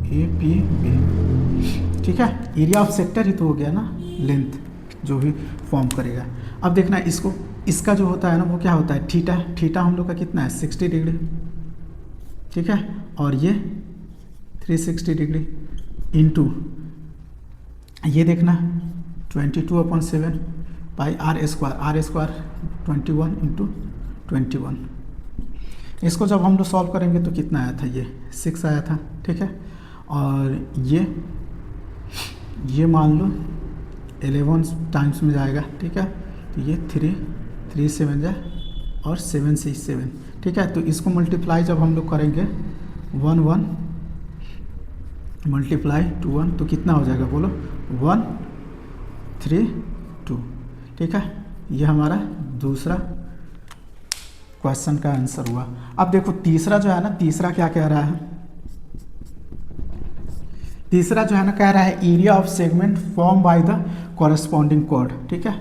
A P B, ठीक है। एरिया ऑफ सेक्टर ही तो हो गया ना लेंथ जो भी फॉर्म करेगा। अब देखना इसको, इसका जो होता है ना वो क्या होता है थीटा, थीटा हम लोग का कितना है 60 डिग्री, ठीक है, और ये 360 डिग्री इंटू ये देखना 22/7 पाई आर स्क्वायर 21 इंटू 21। इसको जब हम लोग सॉल्व करेंगे तो कितना आया था, ये 6 आया था, ठीक है, और ये मान लो 11 टाइम्स में जाएगा, ठीक है, तो ये 3 7 जा और 7 से 7, ठीक है। तो इसको मल्टीप्लाई जब हम लोग करेंगे 1 1 मल्टीप्लाई 2 1 तो कितना हो जाएगा बोलो 1 3 2, ठीक है। ये हमारा दूसरा क्वेश्चन का आंसर हुआ। अब देखो तीसरा जो है ना, तीसरा क्या कह रहा है, तीसरा जो है ना कह रहा है area of segment form by the corresponding chord, ठीक है,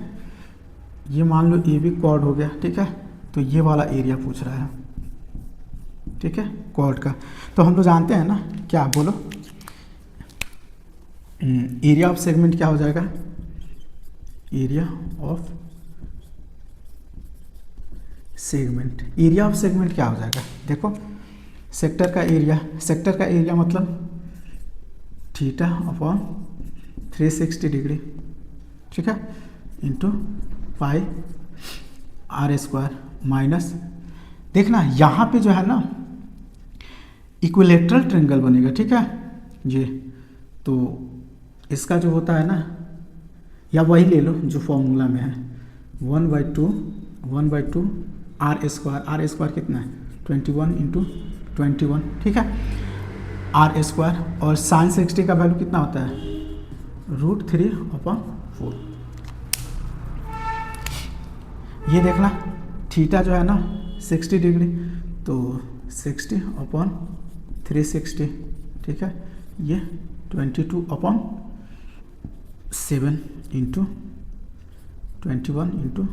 ये मान लो ए बी कॉर्ड हो गया, ठीक है, तो ये वाला एरिया पूछ रहा है, ठीक है, कॉर्ड का। तो हम लोग जानते हैं ना क्या बोलो, एरिया ऑफ सेगमेंट क्या हो जाएगा, area of segment, area of segment क्या हो जाएगा, देखो सेक्टर का एरिया, सेक्टर का एरिया मतलब थीटा अपॉन 360 डिग्री, ठीक है, into pi are square minus, देखना यहाँ पे जो है ना इक्विलेटरल ट्रायंगल बनेगा, ठीक है, ये तो इसका जो होता है ना या वही ले लो जो फॉर्मूला में है, 1/2 आर स्क्वायर कितना है 21 इंटू 21, ठीक है, आर स्क्वायर। और साइन 60 का वैल्यू कितना होता है √3/4। ये देखना थीटा जो है ना 60 डिग्री, तो 60/360, ठीक है, ये 22/7 इंटू 21 इंटू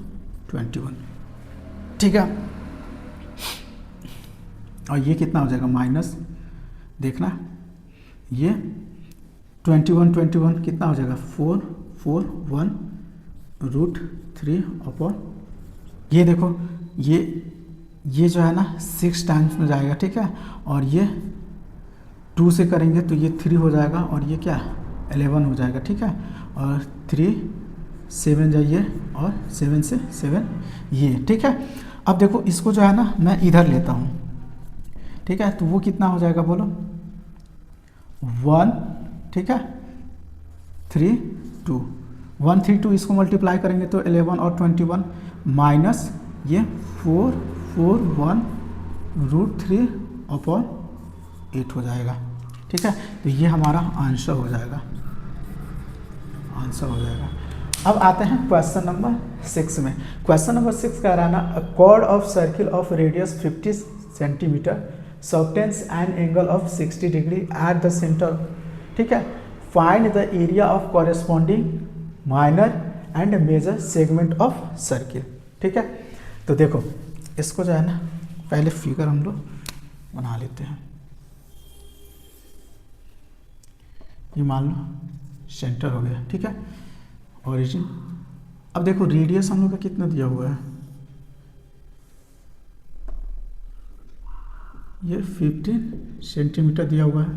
21, ठीक है। और ये कितना हो जाएगा माइनस, देखना ये 21 कितना हो जाएगा 441 √3/, ये देखो ये जो है ना 6 टाइम्स में जाएगा, ठीक है, और ये 2 से करेंगे तो ये 3 हो जाएगा, और ये क्या 11 हो जाएगा, ठीक है, और 3 7 जाइए, और 7 से 7 ये, ठीक है। अब देखो इसको जो है ना मैं इधर लेता हूँ, ठीक है, तो वो कितना हो जाएगा बोलो 1, ठीक है, 3 2 1 3 2, इसको मल्टीप्लाई करेंगे तो 11 और 21 माइनस ये 441 √3/8 हो जाएगा, ठीक है। तो ये हमारा आंसर हो जाएगा, अब आते हैं क्वेश्चन नंबर 6 में। क्वेश्चन नंबर 6 कह रहा है ना, a chord of circle of radius 50 centimetre subtends an angle of 60 degree at the centre, ठीक है, find the area of corresponding minor and major segment of circle, ठीक है। तो देखो इसको जो है ना पहले फिगर हम लोग बना लेते हैं। ये मान लो सेंटर हो गया, ठीक है, ओरिजिन। अब देखो रेडियस हम लोग का कितना दिया हुआ है, ये 15 सेंटीमीटर दिया हुआ है,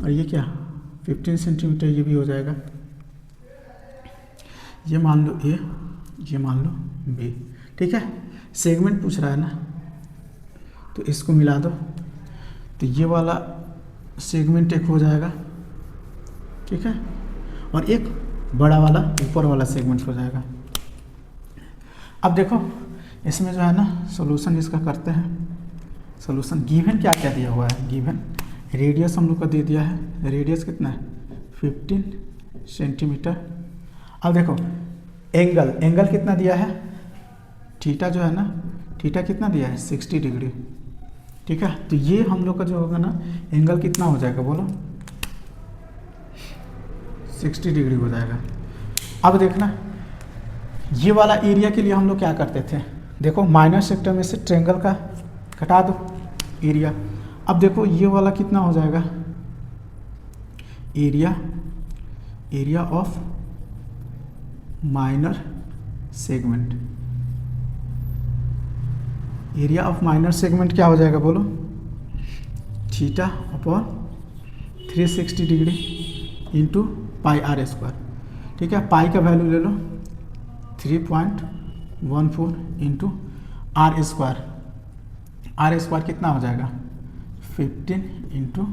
और ये क्या 15 सेंटीमीटर ये भी हो जाएगा। ये मान लो ए, ये मान लो बी, ठीक है। सेगमेंट पूछ रहा है ना, तो इसको मिला दो, तो ये वाला सेगमेंट एक हो जाएगा, ठीक है, और एक बड़ा वाला ऊपर वाला सेगमेंट हो जाएगा। अब देखो इसमें जो है ना सॉल्यूशन इसका करते हैं। सॉल्यूशन गिवन क्या क्या दिया हुआ है, गिवन रेडियस हम लोग का दे दिया है, रेडियस कितना है 15 सेंटीमीटर। अब देखो एंगल कितना दिया है, थीटा जो है ना, थीटा कितना दिया है 60 डिग्री, ठीक है। तो ये हम लोग का जो होगा ना एंगल कितना हो जाएगा बोलो 60 डिग्री हो जाएगा। अब देखना ये वाला एरिया के लिए हम लोग क्या करते थे, देखो माइनर सेक्टर में से ट्रायंगल का घटा दो एरिया। अब देखो ये वाला कितना हो जाएगा area of minor segment, area of minor segment क्या हो जाएगा बोलो theta upon 360 degree into pi are square, ठीक है। पाई का वैल्यू ले लो 3.14 into are square, r square कितना हो जाएगा 15 इंटू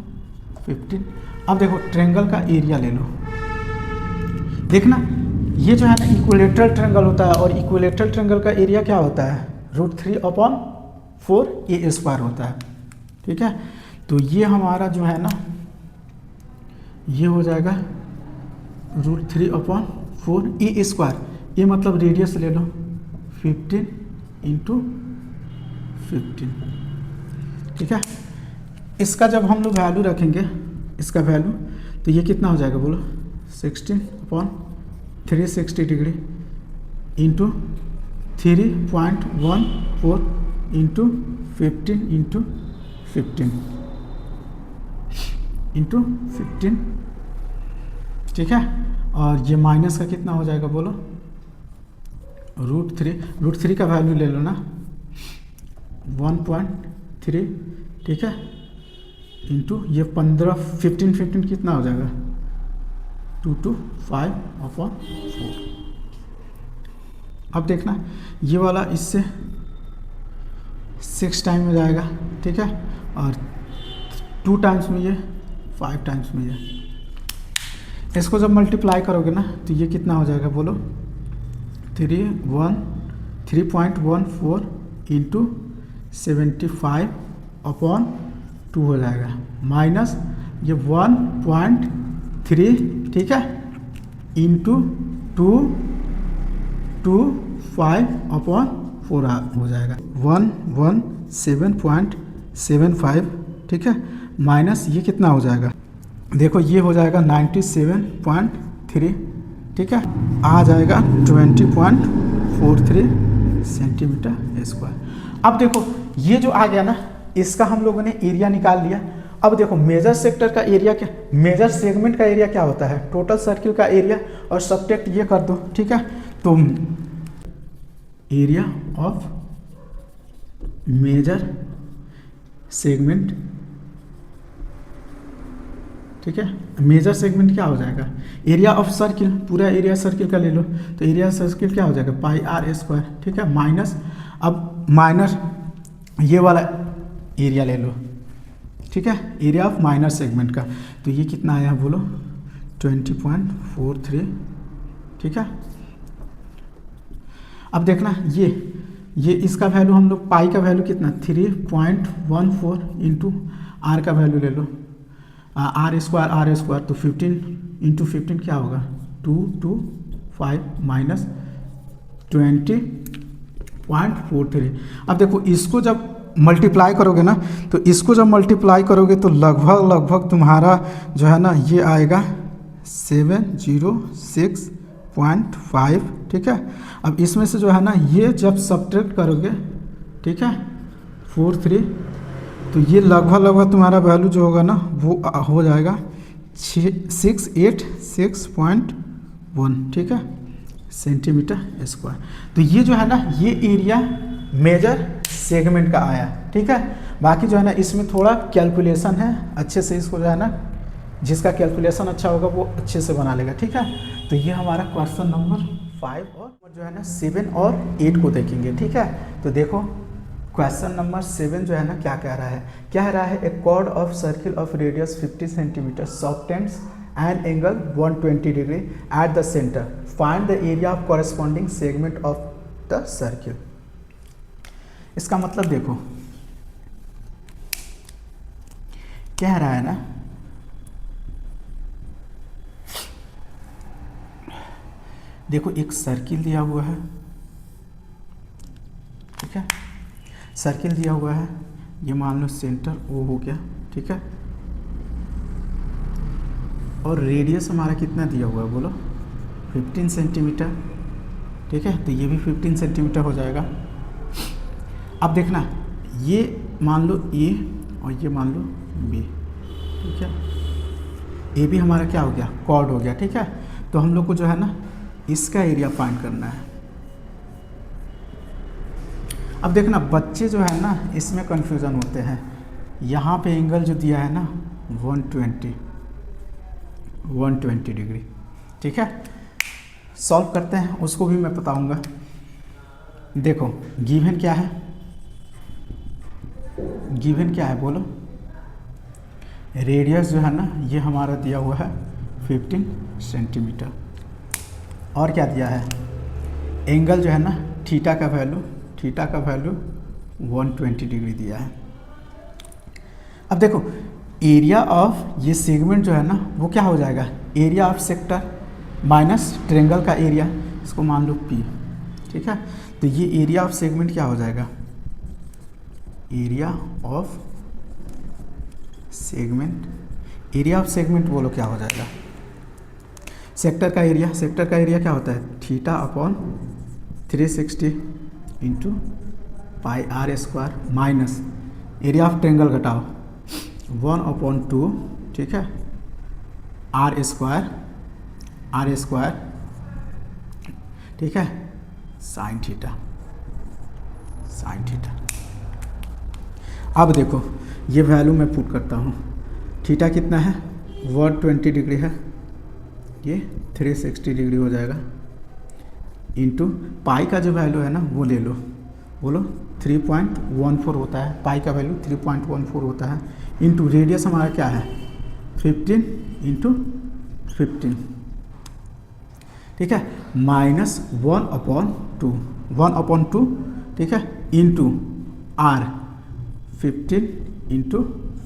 15। अब देखो ट्रायंगल का एरिया ले लो, देखना ये जो है ना इक्विलेटरल ट्रायंगल होता है, और इक्विलेटरल ट्रायंगल का एरिया क्या होता है √3/4 ए स्क्वायर होता है, ठीक है। तो ये हमारा जो है ना ये हो जाएगा √3/4 ए स्क्वायर, ये मतलब रेडियस ले लो 15 इंटू 15, ठीक है। इसका जब हम लोग वैल्यू रखेंगे, इसका वैल्यू, तो ये कितना हो जाएगा बोलो 16/360 degree into 3.14 into 15 into 15 into 15, ठीक है। और ये माइनस का कितना हो जाएगा बोलो √3 का वैल्यू ले लो ना 1.3, ठीक है, इंटू ये 15 कितना हो जाएगा 225/4। अब देखना ये वाला इससे 6 टाइम में जाएगा, ठीक है, और 2 टाइम्स में ये 5 टाइम्स में ये। इसको जब मल्टीप्लाई करोगे ना तो ये कितना हो जाएगा बोलो, 3.14 इंटू 75/2 हो जाएगा, माइनस ये 1.3, ठीक है, इंटू 225/4 हो जाएगा, 117.75, ठीक है, माइनस ये कितना हो जाएगा, देखो ये हो जाएगा 97.3, ठीक है, आ जाएगा 20.43 सेंटीमीटर स्क्वायर। अब देखो ये जो आ गया ना, इसका हम लोगों ने एरिया निकाल लिया। अब देखो मेजर सेक्टर का एरिया क्या, मेजर सेगमेंट का एरिया क्या होता है, टोटल सर्किल का एरिया, और सब्ट्रैक्ट ये कर दो, ठीक है। तो एरिया ऑफ मेजर सेगमेंट, ठीक है, मेजर सेगमेंट क्या हो जाएगा, एरिया ऑफ सर्किल, पूरा एरिया सर्किल का ले लो, तो एरिया सर्किल क्या हो जाएगा पाई आर स्क्वायर, ठीक है, माइनस, अब माइनस ये वाला एरिया ले लो, ठीक है, एरिया ऑफ माइनर सेगमेंट का, तो ये कितना आया बोलो 20.43, ठीक है। अब देखना ये इसका वैल्यू हम लोग, पाई का वैल्यू कितना 3.14 इंटू आर का वैल्यू ले लो, आर स्क्वायर तो 15 इंटू 15 क्या होगा 225 माइनस 20.43। अब देखो इसको जब मल्टीप्लाई करोगे ना, तो इसको जब मल्टीप्लाई करोगे तो लगभग तुम्हारा जो है ना ये आएगा 706.5, ठीक है। अब इसमें से जो है ना ये जब सब्ट्रैक्ट करोगे, ठीक है, 43, तो ये लगभग तुम्हारा वैल्यू जो होगा ना वो हो जाएगा 686.1, ठीक है, सेंटीमीटर स्क्वायर। तो ये जो है ना ये एरिया मेजर सेगमेंट का आया, ठीक है। बाकी जो है ना इसमें थोड़ा कैलकुलेशन है, अच्छे से इसको जो है ना जिसका कैलकुलेशन अच्छा होगा वो अच्छे से बना लेगा, ठीक है। तो ये हमारा क्वेश्चन नंबर 5 और जो है ना 7 और 8 को देखेंगे, ठीक है। तो देखो क्वेश्चन नंबर 7 जो है ना क्या कह रहा है, a chord of circle of radius 50 centimetre subtends an angle 120 degree at the centre, find the area of corresponding segment of the circle. इसका मतलब देखो कह रहा है ना, देखो एक सर्किल दिया हुआ है, ठीक है, सर्किल दिया हुआ है, ये मान लो सेंटर ओ हो गया, ठीक है, और रेडियस हमारा कितना दिया हुआ है बोलो 15 सेंटीमीटर, ठीक है, तो ये भी 15 सेंटीमीटर हो जाएगा। अब देखना ये मान लो ए और ये मान लो बी, ठीक है, ए भी हमारा क्या हो गया कॉर्ड हो गया, ठीक है। तो हम लोग को जो है ना इसका एरिया फाइंड करना है। अब देखना बच्चे जो है ना इसमें कंफ्यूजन होते हैं, यहाँ पे एंगल जो दिया है ना 120 डिग्री, ठीक है, सॉल्व करते हैं, उसको भी मैं बताऊंगा। देखो गिवन क्या है, गिवन क्या है बोलो, रेडियस जो है ना ये हमारा दिया हुआ है 15 सेंटीमीटर, और क्या दिया है एंगल जो है ना थीटा का वैल्यू 120 डिग्री दिया है। अब देखो एरिया ऑफ ये सेगमेंट जो है ना वो क्या हो जाएगा, area of sector minus triangle का एरिया, इसको मान लो P, ठीक है। तो ये एरिया ऑफ सेगमेंट क्या हो जाएगा, area of segment, area of segment बोलो क्या हो जाएगा, सेक्टर का एरिया क्या होता है theta upon 360 into pi are square minus area of triangle घटाओ 1/2, ठीक है, आर स्क्वायर, ठीक है, साइन थीटा। अब देखो ये वैल्यू मैं पुट करता हूँ, थीटा कितना है 120 डिग्री है, ये 360 डिग्री हो जाएगा, इंटू पाई का जो वैल्यू है ना वो ले लो, बोलो 3.14 होता है, पाई का वैल्यू 3.14 होता है, इंटू रेडियस हमारा क्या है 15 इंटू 15, ठीक है, -1/2, 1/2, ठीक है, इंटू R, 15 इंटू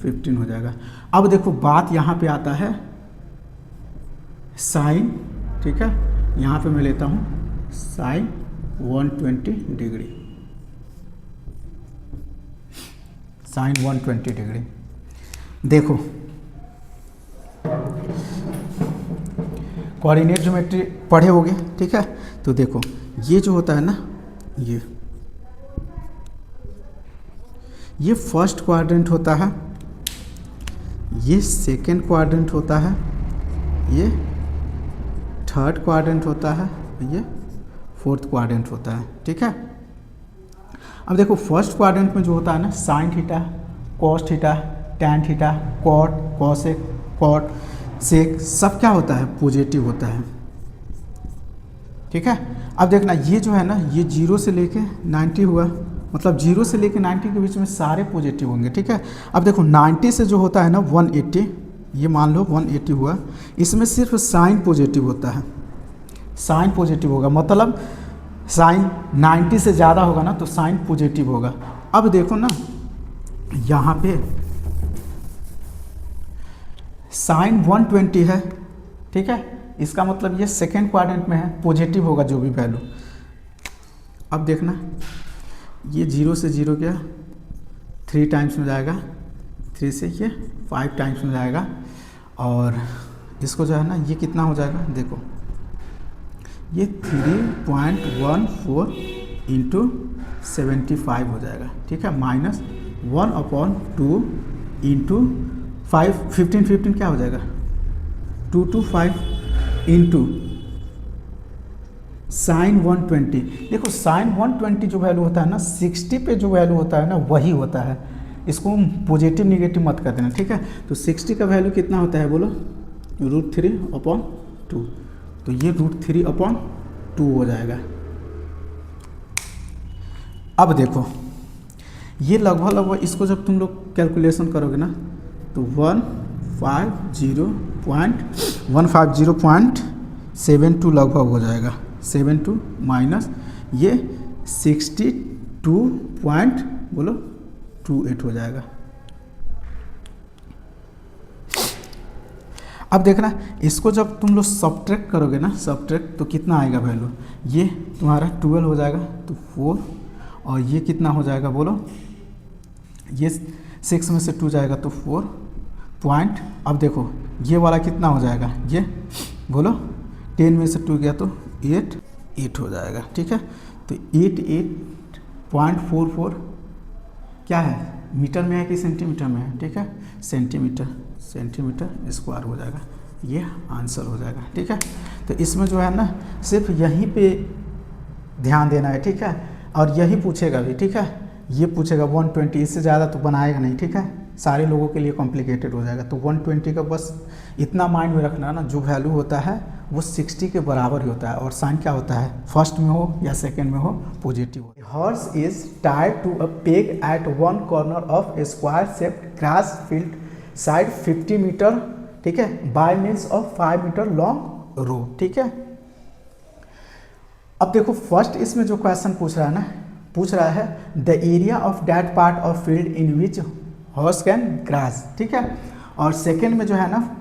15 हो जाएगा। अब देखो बात यहाँ पे आता है साइन, ठीक है, यहाँ पे मैं लेता हूँ साइन 120 डिग्री, साइन 120 डिग्री। देखो कोऑर्डिनेट ज्योमेट्री पढ़े होगे, ठीक है, तो देखो ये जो होता है ना, ये फर्स्ट क्वाड्रेंट होता है, ये सेकंड क्वाड्रेंट होता है, ये थर्ड क्वाड्रेंट होता है, ये फोर्थ क्वाड्रेंट होता है, ठीक है। अब देखो फर्स्ट क्वाड्रेंट में जो होता है ना, sine theta, cos theta, tan theta, cot, cosec, cot, sec, सब क्या होता है, पॉजिटिव होता है, ठीक है। अब देखना ये जो है ना, ये 0 से लेके 90 हुआ, मतलब 0 से लेके 90 के बीच में सारे पॉजिटिव होंगे, ठीक है। अब देखो 90 से जो होता है ना 180, ये मान लो 180 हुआ, इसमें सिर्फ साइन पॉजिटिव होता है, साइन पॉजिटिव होगा, मतलब साइन 90 से ज़्यादा होगा ना तो साइन पॉजिटिव होगा। अब देखो ना यहाँ पे साइन 120 है, ठीक है, इसका मतलब ये सेकेंड क्वाड्रेंट में है, पॉजिटिव होगा जो भी वैल्यू। अब देखना ये 0 से 0 गया, 3 टाइम्स में जाएगा, 3 से ये 5 टाइम्स में जाएगा, और इसको जो है ना ये कितना हो जाएगा, देखो ये 3.14 इंटू 75 हो जाएगा, ठीक है, -1/2 इंटू 5, 15 क्या हो जाएगा, 225 इंटू साइन 120। देखो साइन 120 जो वैल्यू होता है ना, 60 पे जो वैल्यू होता है ना वही होता है, इसको पॉजिटिव निगेटिव मत कर देना, ठीक है। तो 60 का वैल्यू कितना होता है बोलो, √3/2, तो ये √3/2 हो जाएगा। अब देखो ये लगभग इसको जब तुम लोग कैलकुलेशन करोगे ना तो 150.72 लगभग हो जाएगा, 72 माइनस ये 62.28 हो जाएगा। अब देखना इसको जब तुम लोग सब्ट्रैक्ट करोगे ना, सब्ट्रैक्ट तो कितना आएगा वैल्यू, ये तुम्हारा 12 हो जाएगा तो 4, और ये कितना हो जाएगा बोलो, ये 6 में से 2 जाएगा तो 4 पॉइंट। अब देखो ये वाला कितना हो जाएगा, ये बोलो 10 में से 2 गया तो 8 हो जाएगा, ठीक है। तो 88.44 क्या है, मीटर में है कि सेंटीमीटर में है, ठीक है, सेंटीमीटर स्क्वायर हो जाएगा, ये आंसर हो जाएगा, ठीक है। तो इसमें जो है ना सिर्फ यहीं पे ध्यान देना है, ठीक है, और यही पूछेगा भी, ठीक है, ये पूछेगा 120, इससे ज़्यादा तो बनाएगा नहीं, ठीक है, सारे लोगों के लिए कॉम्प्लिकेटेड हो जाएगा। तो 120 का बस इतना माइंड में रखना ना, जो वैल्यू होता है वो 60 के बराबर ही होता है, और साइन क्या होता है, फर्स्ट में हो या सेकेंड में हो पॉजिटिव हो। Horse is tied to a peg at one corner of a square shaped grass field side 50 metre, ठीक है, by means of 5 metre long rope, ठीक है। अब देखो फर्स्ट इसमें जो क्वेश्चन पूछ रहा है ना, पूछ रहा है the area of that part of field in which horse can grass, ठीक है, और सेकेंड में जो है ना,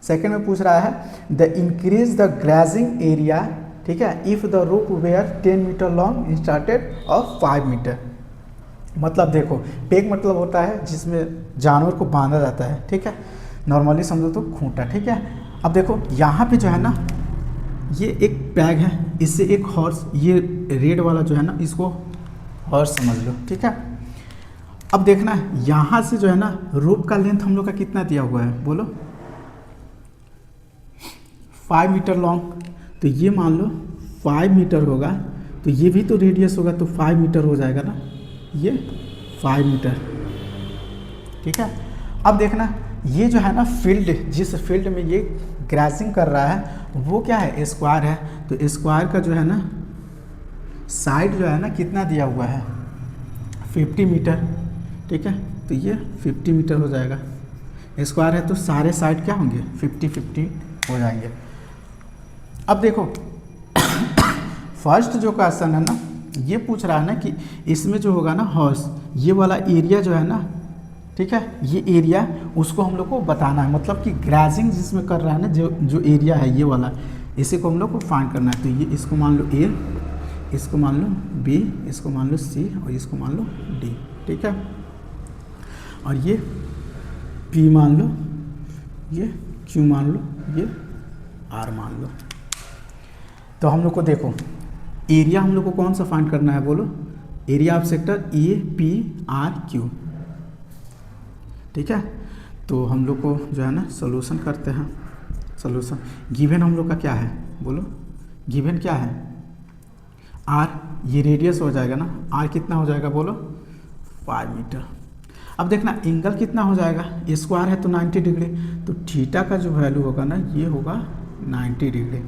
सेकेंड में पूछ रहा है the increase the grazing area, ठीक है, if the rope were 10 metre long instead of 5 metre. मतलब देखो पेग मतलब होता है जिसमें जानवर को बांधा जाता है, ठीक है, नॉर्मली समझो तो खूंटा, ठीक है। अब देखो यहाँ पे जो है ना ये एक पैग है, इससे एक हॉर्स, ये रेड वाला जो है ना इसको हॉर्स समझ लो, ठीक है। अब देखना यहाँ से जो है ना रोप का लेंथ हम लोग का कितना दिया हुआ है बोलो, 5 मीटर लॉन्ग, तो ये मान लो 5 मीटर होगा, तो ये भी तो रेडियस होगा तो 5 मीटर हो जाएगा ना, ये 5 मीटर, ठीक है। अब देखना ये जो है ना फील्ड, जिस फील्ड में ये ग्रासिंग कर रहा है वो क्या है, स्क्वायर है, तो स्क्वायर का जो है ना साइड जो है ना कितना दिया हुआ है 50 मीटर, ठीक है, तो ये 50 मीटर हो जाएगा, स्क्वायर है तो सारे साइड क्या होंगे 50 50 हो जाएंगे। अब देखो फर्स्ट जो क्वेश्चन है ना, ये पूछ रहा है ना कि इसमें जो होगा ना हाउस, ये वाला एरिया जो है ना, ठीक है, ये एरिया उसको हम लोग को बताना है, मतलब कि ग्राजिंग जिसमें कर रहा है ना, जो एरिया है ये वाला, इसी को हम लोग को फाइंड करना है। तो ये इसको मान लो ए, इसको मान लो बी, इसको मान लो सी और इसको मान लो डी, ठीक है। और ये पी मान लो, ये क्यू मान लो, ये आर मान लो। तो हम लोग को देखो एरिया हम लोग को कौन सा फाइंड करना है, बोलो, area of sector A P R Q, ठीक है। तो हम लोग को जो है ना सोल्यूशन करते हैं। सोल्यूशन गिवन हम लोग का क्या है, बोलो, गिवन क्या है, आर, ये रेडियस हो जाएगा ना, आर कितना हो जाएगा, बोलो 5 मीटर। अब देखना एंगल कितना हो जाएगा, स्क्वायर है तो 90 डिग्री, तो थीटा का जो वैल्यू होगा ना ये होगा 90 डिग्री,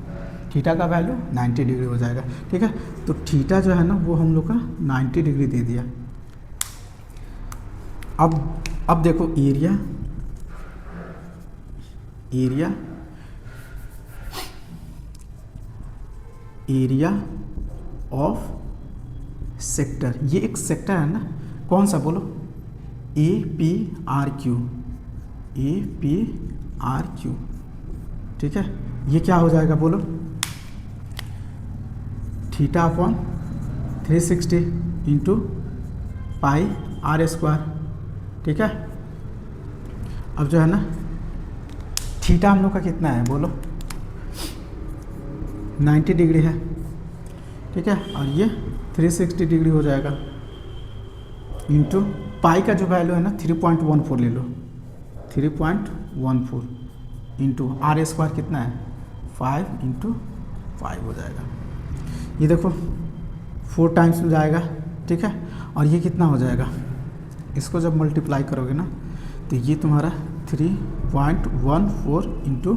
थीटा का वैल्यू 90 डिग्री हो जाएगा, ठीक है। तो थीटा जो है ना वो हम लोग का 90 डिग्री दे दिया। अब देखो एरिया, एरिया ऑफ सेक्टर, ये एक सेक्टर है ना, कौन सा, बोलो, A P R Q, A P R Q, ठीक है। ये क्या हो जाएगा, बोलो, theta upon 360 into pi are square, ठीक है। अब जो है ना थीटा हम लोग का कितना है, बोलो 90 डिग्री है, ठीक है। और ये 360 डिग्री हो जाएगा इंटू पाई का जो वैल्यू है ना 3.14 ले लो, 3.14 इंटू आर स्क्वायर कितना है 5 इंटू 5 हो जाएगा। ये देखो 4 टाइम्स में जाएगा, ठीक है। और ये कितना हो जाएगा, इसको जब मल्टीप्लाई करोगे ना तो ये तुम्हारा 3.14 इंटू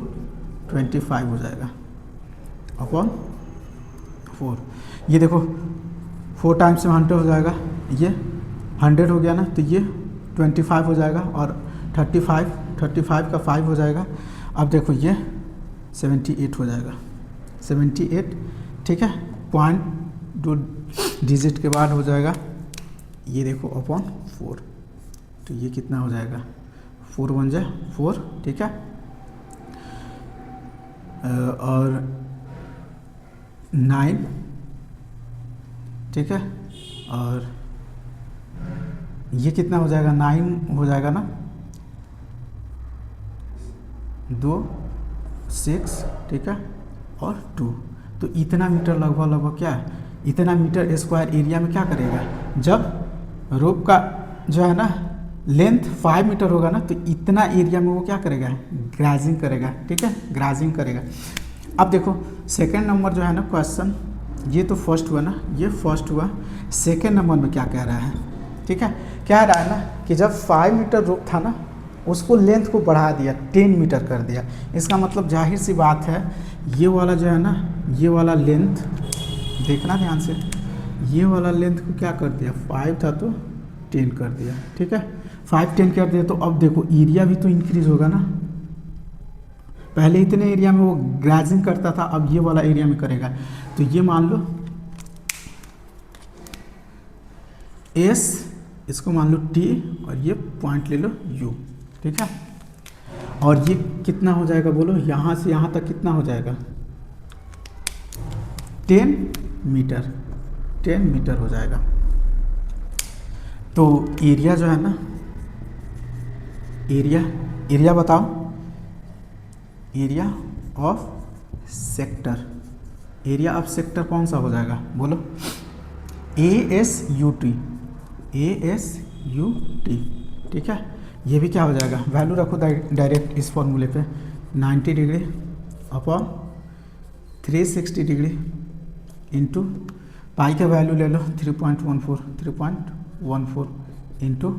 25 हो जाएगा अपॉन 4। ये देखो 4 टाइम्स में 100 हो जाएगा, ये 100 हो गया ना, तो ये 25 हो जाएगा और 35 का 5 हो जाएगा। अब देखो ये 78 हो जाएगा, 78, ठीक है। पॉइंट 2 डिजिट के बाद हो जाएगा, ये देखो अपॉन 4, तो ये कितना हो जाएगा 4 1 जा 4, ठीक है। और 9, ठीक है। और ये कितना हो जाएगा 9 हो जाएगा ना, 2 6, ठीक है, और 2, तो इतना मीटर लगभग क्या है, इतना मीटर स्क्वायर एरिया में क्या करेगा, जब रोप का जो है ना लेंथ 5 मीटर होगा ना, तो इतना एरिया में वो क्या करेगा, ग्राजिंग करेगा, ठीक है, ग्राजिंग करेगा। अब देखो सेकंड नंबर जो है ना क्वेश्चन, ये तो फर्स्ट हुआ ना, ये फर्स्ट हुआ, सेकंड नंबर में क्या कह रहा है, ठीक है, कह रहा है ना कि जब 5 मीटर रोप था ना उसको लेंथ को बढ़ा दिया, 10 मीटर कर दिया। इसका मतलब जाहिर सी बात है ये वाला जो है ना, ये वाला लेंथ देखना ध्यान से, ये वाला लेंथ को क्या कर दिया, 5 था तो 10 कर दिया, ठीक है, 5 10 कर दिया। तो अब देखो एरिया भी तो इंक्रीज होगा ना, पहले इतने एरिया में वो ग्राजिंग करता था, अब ये वाला एरिया में करेगा। तो ये मान लो S, इसको मान लो T और ये पॉइंट ले लो U, ठीक है। और ये कितना हो जाएगा, बोलो, यहाँ से यहाँ तक कितना हो जाएगा 10 मीटर, 10 मीटर हो जाएगा। तो एरिया जो है ना, एरिया बताओ, area of sector, area of sector कौन सा हो जाएगा, बोलो, ASUT, ठीक है। ये भी क्या हो जाएगा, वैल्यू रखो डायरेक्ट इस फॉर्मूले पे, 90 डिग्री अपॉन 360 डिग्री इंटू पाई का वैल्यू ले लो 3.14 इंटू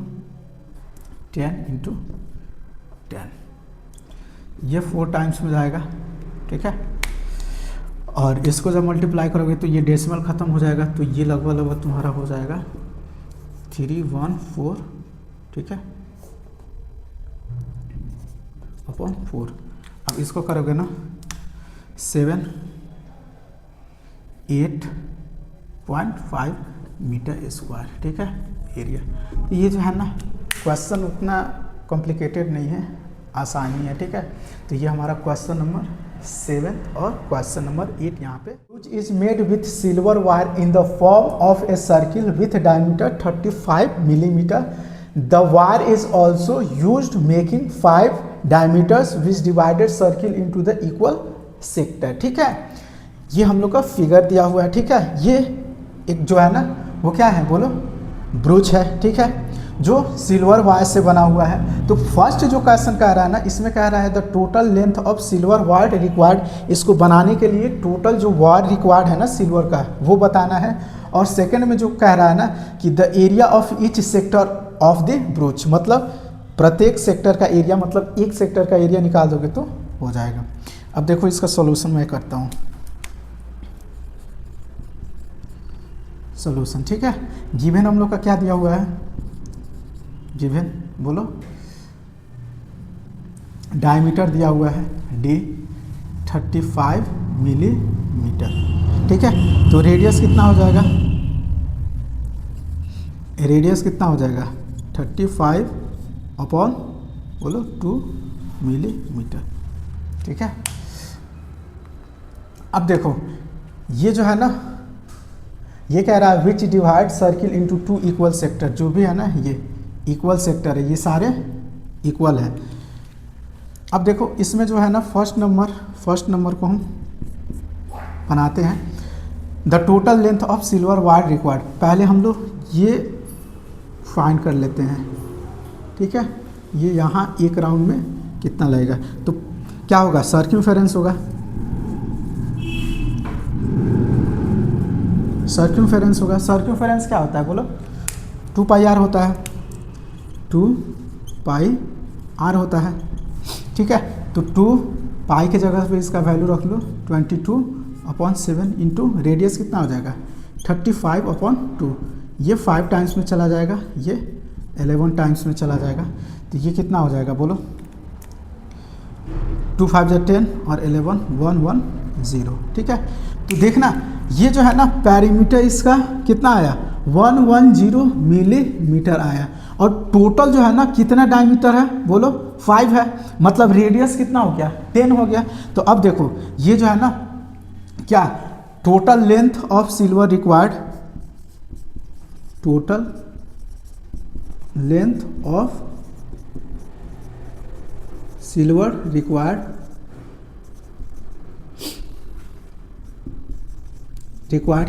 10 इंटू 10, ये 4 टाइम्स में जाएगा, ठीक है। और इसको जब मल्टीप्लाई करोगे तो ये डेसिमल ख़त्म हो जाएगा, तो ये लगभग तुम्हारा हो जाएगा 314, ठीक है, अपॉन 4। अब इसको करोगे ना 7.85 मीटर स्क्वायर, ठीक है एरिया। ये जो है ना क्वेश्चन उतना कॉम्प्लिकेटेड नहीं है, आसानी है, ठीक है। तो ये हमारा क्वेश्चन नंबर 7 और क्वेश्चन नंबर 8 यहाँ पे। Which is made with silver wire in the form of a circle with diameter 35 millimetre. The wire is also used making 5 diameters which divided circle into the equal sector, ठीक है। ये हम लोग का figure दिया हुआ है, ठीक है। ये एक जो है ना वो क्या है बोलो, ब्रूच है, ठीक है, जो सिल्वर वायर से बना हुआ है। तो फर्स्ट जो क्वेश्चन कह रहा है ना, इसमें कह रहा है the total length of silver wire required. इसको बनाने के लिए टोटल जो वायर रिक्वायर्ड है ना सिल्वर का, वो बताना है। और सेकंड में जो कह रहा है ना कि the area of each sector of the ब्रूच, मतलब प्रत्येक सेक्टर का एरिया, मतलब एक सेक्टर का एरिया निकाल दोगे तो हो जाएगा। अब देखो इसका सॉल्यूशन मैं करता हूँ। सॉल्यूशन, ठीक है। गिवन हम लोग का क्या दिया हुआ है, गिवन बोलो, डायमीटर दिया हुआ है d 35 मिलीमीटर, ठीक है। तो रेडियस कितना हो जाएगा, रेडियस कितना हो जाएगा 35 अपॉन बोलो 2 मिलीमीटर, ठीक है। अब देखो ये जो है ना, ये कह रहा है विच divide circle into 2 equal sector. जो भी है ना ये इक्वल सेक्टर है, ये सारे इक्वल है। अब देखो इसमें जो है ना फर्स्ट नंबर को हम बनाते हैं the total length of silver wire required. पहले हम लोग ये फाइंड कर लेते हैं, ठीक है। ये यहाँ एक राउंड में कितना लगेगा, तो क्या होगा, सर्क्यूम्फेरेंस होगा। सर्क्यूम्फेरेंस होगा, सर्क्यूम्फेरेंस क्या होता है बोलो, 2 पाई आर होता है, 2 पाई आर होता है, ठीक है। तो 2 पाई के जगह पे इसका वैल्यू रख लो 22/7 इंटू रेडियस कितना हो जाएगा 35/2। ये 5 टाइम्स में चला जाएगा, ये 11 टाइम्स में चला जाएगा। तो ये कितना हो जाएगा बोलो, 2 5 10 और 11 110, ठीक है। तो देखना ये जो है ना पैरीमीटर इसका कितना आया 110 मिलीमीटर आया, और टोटल जो है ना कितना डायमीटर है बोलो 5 है, मतलब रेडियस कितना हो गया 10 हो गया। तो अब देखो ये जो है ना क्या, total length of silver required, total length of silver required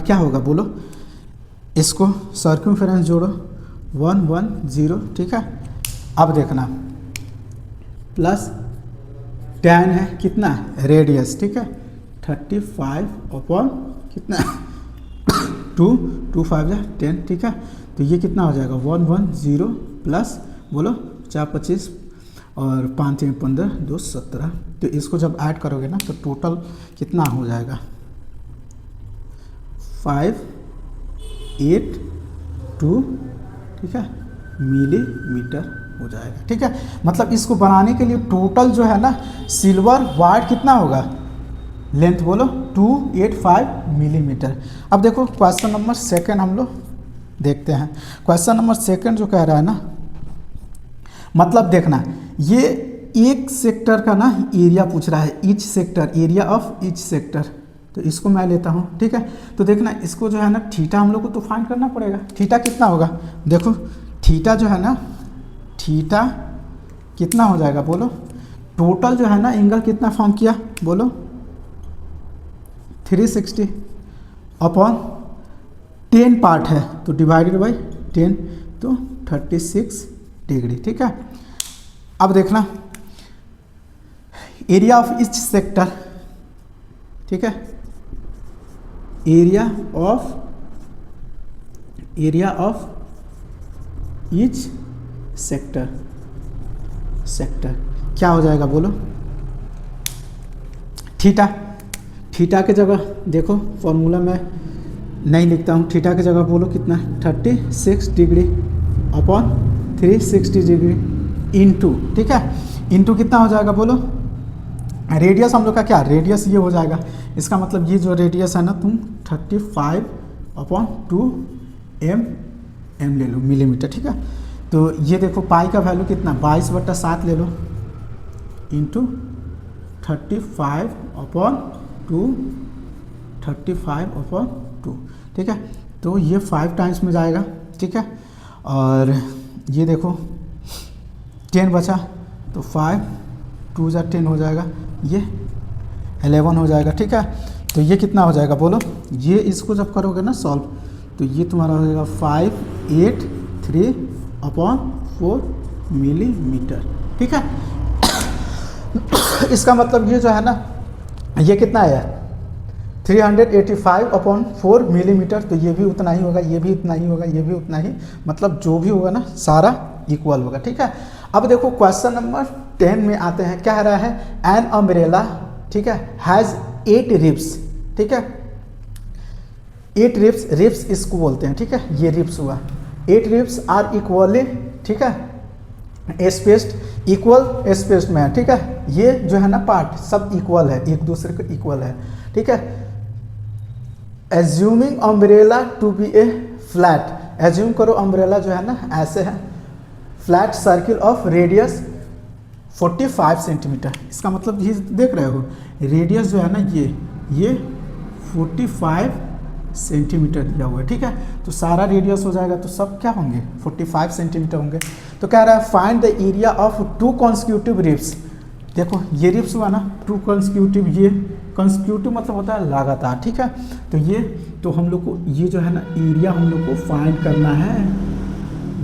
क्या होगा बोलो, इसको सर्कमफेरेंस जोड़ो 110, ठीक है। अब देखना प्लस 10 है कितना रेडियस, ठीक है 35 अपॉन कितना 2 5 10, ठीक है। तो ये कितना हो जाएगा 110 प्लस बोलो 4 25 और 5 3 15 2 17। तो इसको जब ऐड करोगे ना तो टोटल कितना हो जाएगा 5 8 2, ठीक है मिलीमीटर हो जाएगा, ठीक है। मतलब इसको बनाने के लिए टोटल जो है ना सिल्वर वायर कितना होगा, लेंथ बोलो 285 मिलीमीटर। अब देखो क्वेश्चन नंबर 2 हम लोग देखते हैं। क्वेश्चन नंबर 2 जो कह रहा है ना, मतलब देखना ये एक सेक्टर का ना एरिया पूछ रहा है, each sector, area of each sector. तो इसको मैं लेता हूँ, ठीक है। तो देखना इसको जो है ना थीटा हम लोग को तो फाइंड करना पड़ेगा। थीटा कितना होगा, देखो थीटा जो है ना, थीटा कितना हो जाएगा बोलो, टोटल जो है ना एंगल कितना फॉर्म किया बोलो 360 अपॉन 10 पार्ट है तो डिवाइडेड बाई 10 तो 36 डिग्री, ठीक है। अब देखना एरिया ऑफ ईच सेक्टर, ठीक है, एरिया ऑफ ईच सेक्टर क्या हो जाएगा बोलो, थीटा के जगह देखो फॉर्मूला में नहीं लिखता हूँ, थीटा की जगह बोलो कितना 36 डिग्री अपॉन 360 डिग्री इंटू, ठीक है, इंटू कितना हो जाएगा बोलो रेडियस हम लोग का क्या, रेडियस ये हो जाएगा, इसका मतलब ये जो रेडियस है ना तुम 35/2 ले लो मिलीमीटर, ठीक है। तो ये देखो पाई का वैल्यू कितना 22/7 ले लो इंटू 35/2, ठीक है। तो ये 5 टाइम्स में जाएगा, ठीक है। और ये देखो 10 बचा, तो 5 2 जा 10 हो जाएगा, ये 11 हो जाएगा, ठीक है। तो ये कितना हो जाएगा बोलो, ये इसको जब करोगे ना सॉल्व, तो ये तुम्हारा हो जाएगा 583/4 मिलीमीटर, ठीक है। इसका मतलब ये जो है ना, ये कितना है 385/4 मिलीमीटर, तो ये भी उतना ही होगा, ये भी उतना ही होगा, ये भी उतना ही, मतलब जो भी होगा ना सारा इक्वल होगा, ठीक है। अब देखो क्वेश्चन नंबर 10 में आते हैं, क्या रहा है, एन अम्ब्रेला, ठीक है, हैज़ 8 रिब्स, ठीक है, 8 रिब्स, रिब्स इसको बोलते हैं, ठीक है, ये रिब्स हुआ, 8 रिब्स आर इक्वली, ठीक है, स्पेस्ड, इक्वल स्पेस्ड में है, ठीक है। ये जो है ना पार्ट सब इक्वल है, एक दूसरे के इक्वल है, ठीक है। Assuming umbrella to be a flat, assume करो अम्ब्रेला जो है ना ऐसे है, flat circle of radius 45 centimetre, इसका मतलब ये देख रहे हो रेडियस जो है ना ये 45 सेंटीमीटर दिया हुआ है, ठीक है। तो सारा रेडियस हो जाएगा, तो सब क्या होंगे 45 सेंटीमीटर होंगे। तो कह रहा है find the area of 2 consecutive ribs, देखो ये रिब्स हुआ ना 2 कॉन्सिक्यूटिव, ये कॉन्सिक्यूटिव मतलब होता है लगातार, ठीक है। तो ये तो हम लोग को ये जो है ना एरिया हम लोग को फाइंड करना है,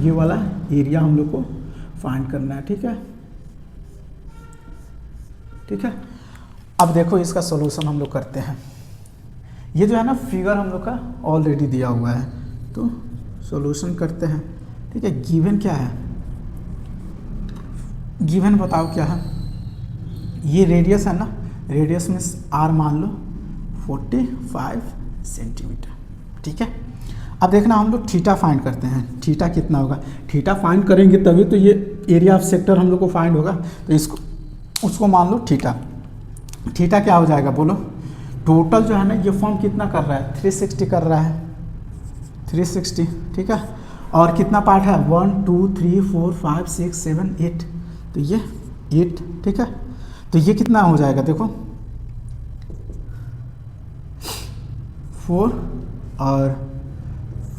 ये वाला एरिया हम लोग को फाइंड करना है, ठीक है, ठीक है। अब देखो इसका सॉल्यूशन हम लोग करते हैं, ये जो है ना फिगर हम लोग का ऑलरेडी दिया हुआ है, तो सॉल्यूशन करते हैं, ठीक है। गिवन क्या है, गिवन बताओ क्या है, ये रेडियस है ना, रेडियस में आर मान लो 45 सेंटीमीटर, ठीक है। अब देखना हम लोग थीटा फाइंड करते हैं, थीटा कितना होगा, थीटा फाइंड करेंगे तभी तो ये एरिया ऑफ सेक्टर हम लोग को फाइंड होगा, तो इसको उसको मान लो थीटा, थीटा क्या हो जाएगा बोलो, टोटल जो है ना ये फॉर्म कितना कर रहा है 360 कर रहा है, 360, ठीक है। और कितना पार्ट है 1 2 3 4 5 6 7 8, तो ये 8, ठीक है। तो ये कितना हो जाएगा देखो 4 और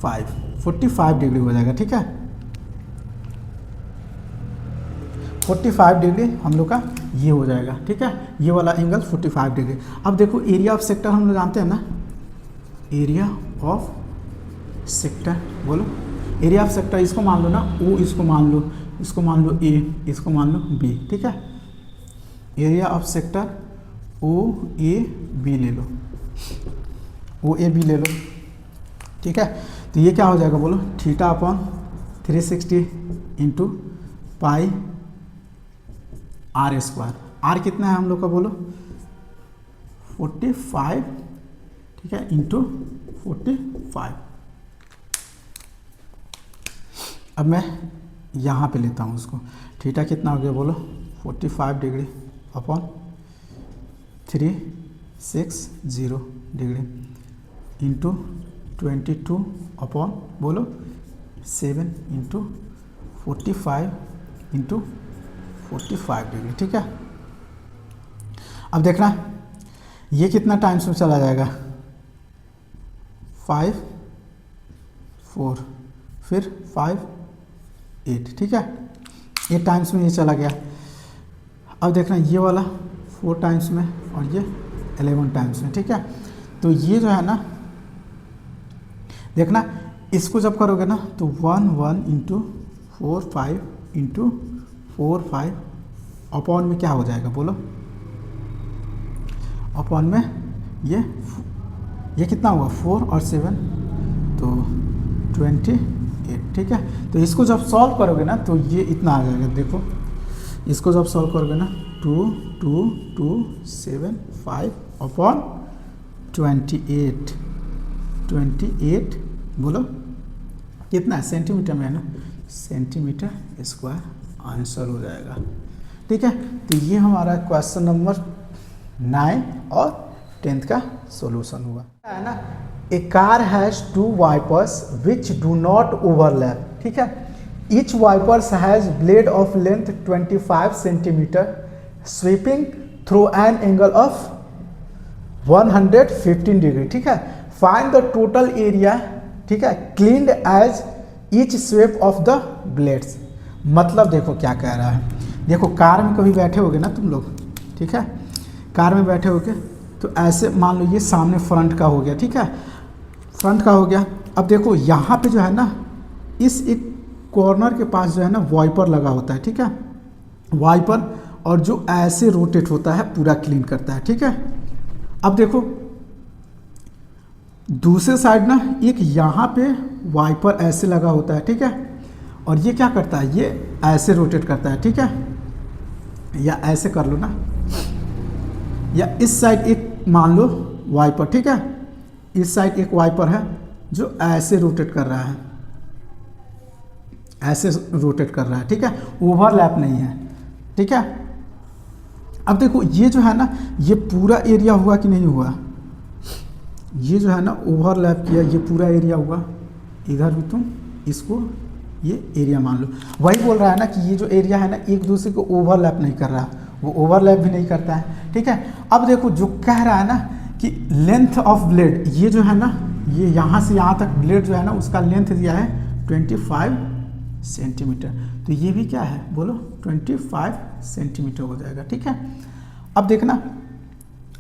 5 45 डिग्री हो जाएगा, ठीक है। 45 डिग्री हम लोग का ये हो जाएगा, ठीक है, ये वाला एंगल 45 डिग्री। अब देखो एरिया ऑफ सेक्टर हम लोग जानते हैं ना, एरिया ऑफ सेक्टर बोलो, एरिया ऑफ सेक्टर इसको मान लो ना ओ, इसको मान लो, इसको मान लो ए, इसको मान लो बी, ठीक है। Area of sector O A B ले लो, ओ ए बी ले लो, ठीक है। तो ये क्या हो जाएगा बोलो, theta upon 360 into pi are square, R कितना है हम लोग का बोलो 45, ठीक है, इंटू 45। अब मैं यहाँ पे लेता हूँ उसको, थीटा कितना हो गया बोलो 45 degree upon 360 degree into 22 upon बोलो 7 इंटू 45 इंटू 45 डिग्री, ठीक है। अब देखना ये कितना टाइम्स में चला जाएगा 5 4 फिर 5 8, ठीक है, 8 टाइम्स में ये चला गया। अब देखना ये वाला 4 टाइम्स में और ये 11 टाइम्स में, ठीक है। तो ये जो है ना देखना इसको जब करोगे ना तो 1 1 इंटू 4 5 इंटू 4 5 अपॉन में क्या हो जाएगा बोलो, अपॉन में ये कितना हुआ 4 और 7 तो 28, ठीक है। तो इसको जब सॉल्व करोगे ना तो ये इतना आ जाएगा, देखो इसको जब सॉल्व करोगे ना 2 2 2 7 5 अपॉन 28 बोलो कितना है सेंटीमीटर में है ना, सेंटीमीटर स्क्वायर आंसर हो जाएगा, ठीक है। तो ये हमारा क्वेश्चन नंबर 9 और 10th का सॉल्यूशन हुआ है ना। A car has 2 wipers which do not overlap, ठीक है। Each wipers has blade of length 25 centimetre sweeping through an angle of 115 degree, ठीक है। फाइंड द टोटल एरिया, ठीक है, cleaned as each sweep of the blades. मतलब देखो क्या कह रहा है, देखो कार में कभी बैठे होगे ना तुम लोग, ठीक है, कार में बैठे होगे तो ऐसे मान लो ये सामने फ्रंट का हो गया, ठीक है, फ्रंट का हो गया। अब देखो यहाँ पे जो है ना इस एक कॉर्नर के पास जो है ना वाइपर लगा होता है, ठीक है, वाइपर, और जो ऐसे रोटेट होता है पूरा क्लीन करता है, ठीक है। अब देखो दूसरे साइड ना एक यहाँ पे वाइपर ऐसे लगा होता है, ठीक है, और ये क्या करता है, ये ऐसे रोटेट करता है, ठीक है, या ऐसे कर लो ना, या इस साइड एक मान लो वाइपर, ठीक है, इस साइड एक वाइपर है जो ऐसे रोटेट कर रहा है, ऐसे रोटेट कर रहा है, ठीक है, ओवरलैप नहीं है, ठीक है। अब देखो ये जो है ना ये पूरा एरिया हुआ कि नहीं हुआ, ये जो है ना ओवरलैप किया, ये पूरा एरिया हुआ, इधर भी तुम इसको ये एरिया मान लो। वही बोल रहा है ना कि ये जो एरिया है ना एक दूसरे को ओवरलैप नहीं कर रहा, वो ओवरलैप भी नहीं करता है, ठीक है। अब देखो जो कह रहा है ना कि लेंथ ऑफ ब्लेड, ये जो है ना ये यहाँ से यहाँ तक ब्लेड जो है ना उसका लेंथ दिया है 25 सेंटीमीटर, तो ये भी क्या है बोलो 25 सेंटीमीटर हो जाएगा, ठीक है। अब देखना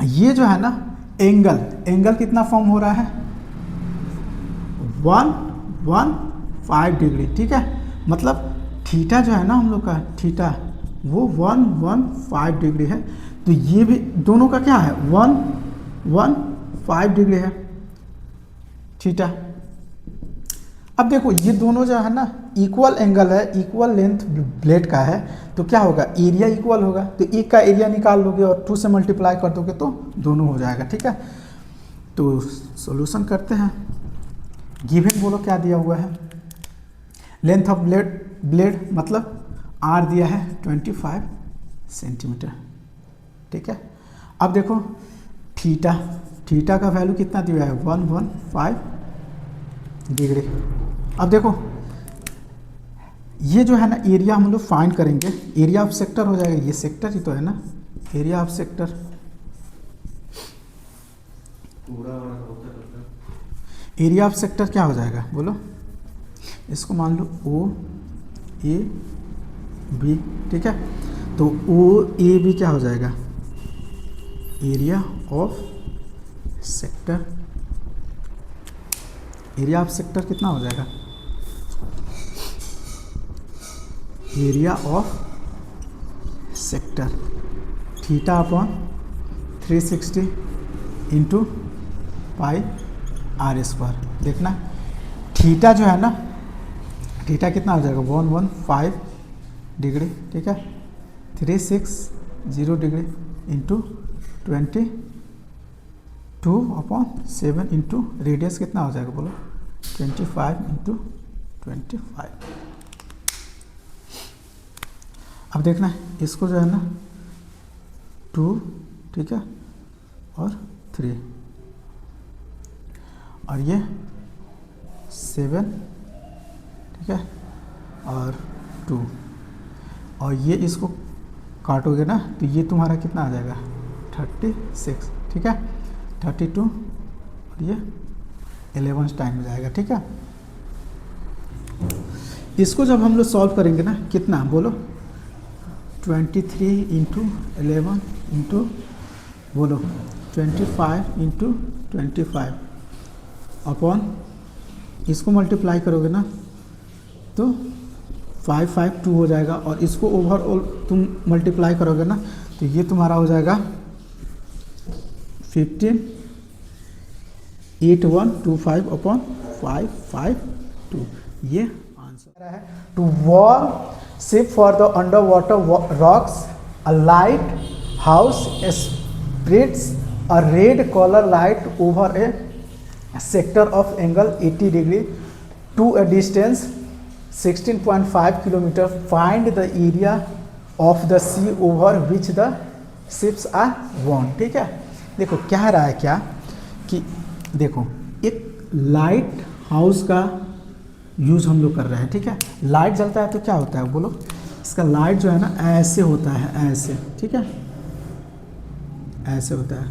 ये जो है ना एंगल, एंगल कितना फॉर्म हो रहा है 115 डिग्री, ठीक है, मतलब थीटा जो है ना हम लोग का थीटा वो 115 डिग्री है, तो ये भी दोनों का क्या है 115 डिग्री है थीटा। अब देखो ये दोनों जो है ना इक्वल एंगल है, इक्वल लेंथ ब्लेड का है, तो क्या होगा एरिया इक्वल होगा, तो एक का एरिया निकाल लोगे और 2 से मल्टीप्लाई कर दोगे तो दोनों हो जाएगा, ठीक है। तो सॉल्यूशन करते हैं, गिवन बोलो क्या दिया हुआ है, लेंथ ऑफ ब्लेड मतलब आर दिया है 25 सेंटीमीटर, ठीक है। अब देखो थीटा का वैल्यू कितना दिया है 115 डिग्री। अब देखो ये जो है ना एरिया हम लोग फाइंड करेंगे, एरिया ऑफ सेक्टर हो जाएगा, ये सेक्टर ही तो है ना, area of sector, area of sector क्या हो जाएगा बोलो, इसको मान लो ओ ए बी, ठीक है, तो ओ ए बी क्या हो जाएगा area of sector, area of sector कितना हो जाएगा area of sector theta upon 360 into pi are square. देखना थीटा जो है ना थीटा कितना हो जाएगा 115 डिग्री, ठीक है, 360 डिग्री इंटू 22/7 इंटू रेडियस कितना हो जाएगा बोलो 25 इंटू 25। अब देखना इसको जो है ना 2, ठीक है, और 3 और ये 7, ठीक है, और 2 और ये इसको काटोगे ना तो ये तुम्हारा कितना आ जाएगा 36, ठीक है, 32 और ये 11 टाइम हो जाएगा, ठीक है। इसको जब हम लोग सॉल्व करेंगे ना कितना बोलो 23 इंटू 11 इंटू बोलो 25 इंटू 25 अपॉन इसको मल्टीप्लाई करोगे ना तो 552 हो जाएगा, और इसको ओवरऑल तुम मल्टीप्लाई करोगे ना तो ये तुम्हारा हो जाएगा 158125 अपॉन 552। ये आंसर है। To warn ship for the underwater rocks a lighthouse spreads a red color light over a sector of angle 80 degree to a distance 16.5 kilometer. Find the area of the sea over which the ships are warned, ठीक है। देखो क्या रहा है क्या कि देखो एक लाइट हाउस का यूज़ हम लोग कर रहे हैं, ठीक है। लाइट जलता है तो क्या होता है बोलो, इसका लाइट जो है ना ऐसे होता है, ऐसे, ठीक है, ऐसे होता है,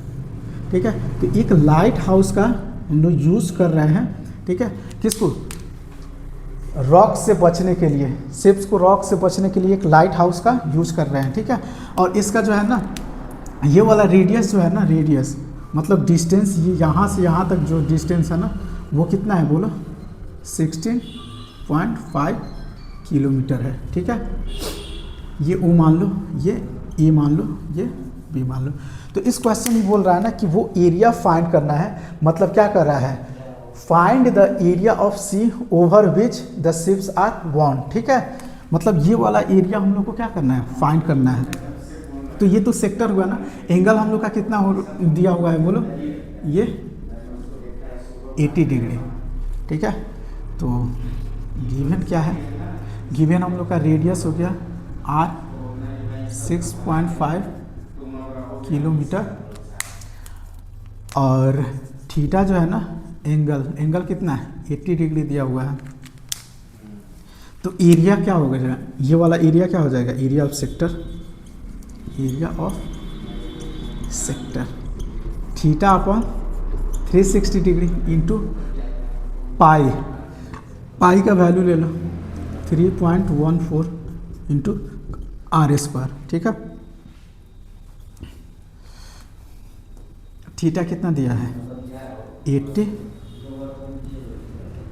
ठीक है। तो एक लाइट हाउस का हम लोग यूज़ कर रहे हैं, ठीक है, किसको, रॉक से बचने के लिए, शिप्स को रॉक से बचने के लिए एक लाइट हाउस का यूज़ कर रहे हैं, ठीक है। और इसका जो है ना ये वाला रेडियस जो है ना, रेडियस मतलब डिस्टेंस, ये यहाँ से यहाँ तक जो डिस्टेंस है ना वो कितना है बोलो, 16.5 किलोमीटर है, ठीक है। ये ओ मान लो, ये ए मान लो, ये बी मान लो। तो इस क्वेश्चन में बोल रहा है ना कि वो एरिया फाइंड करना है, मतलब क्या कर रहा है, find the area of sea over which the ships are warned, ठीक है। मतलब ये वाला एरिया हम लोग को क्या करना है, फाइंड करना है। तो ये तो सेक्टर हुआ ना, एंगल हम लोग का कितना दिया हुआ है बोलो, ये 80 डिग्री, ठीक है। तो गिवन क्या है, गिवन हम लोग का रेडियस हो गया r 6.5 किलोमीटर, और थीटा जो है ना एंगल कितना है 80 डिग्री दिया हुआ है। तो एरिया क्या होगा, ये वाला एरिया क्या हो जाएगा, area of sector, area of sector theta upon 360 degree into pi, pi का वैल्यू ले लो 3.14 इंटू आर स्क्वायर, ठीक है। थीटा कितना दिया है 80,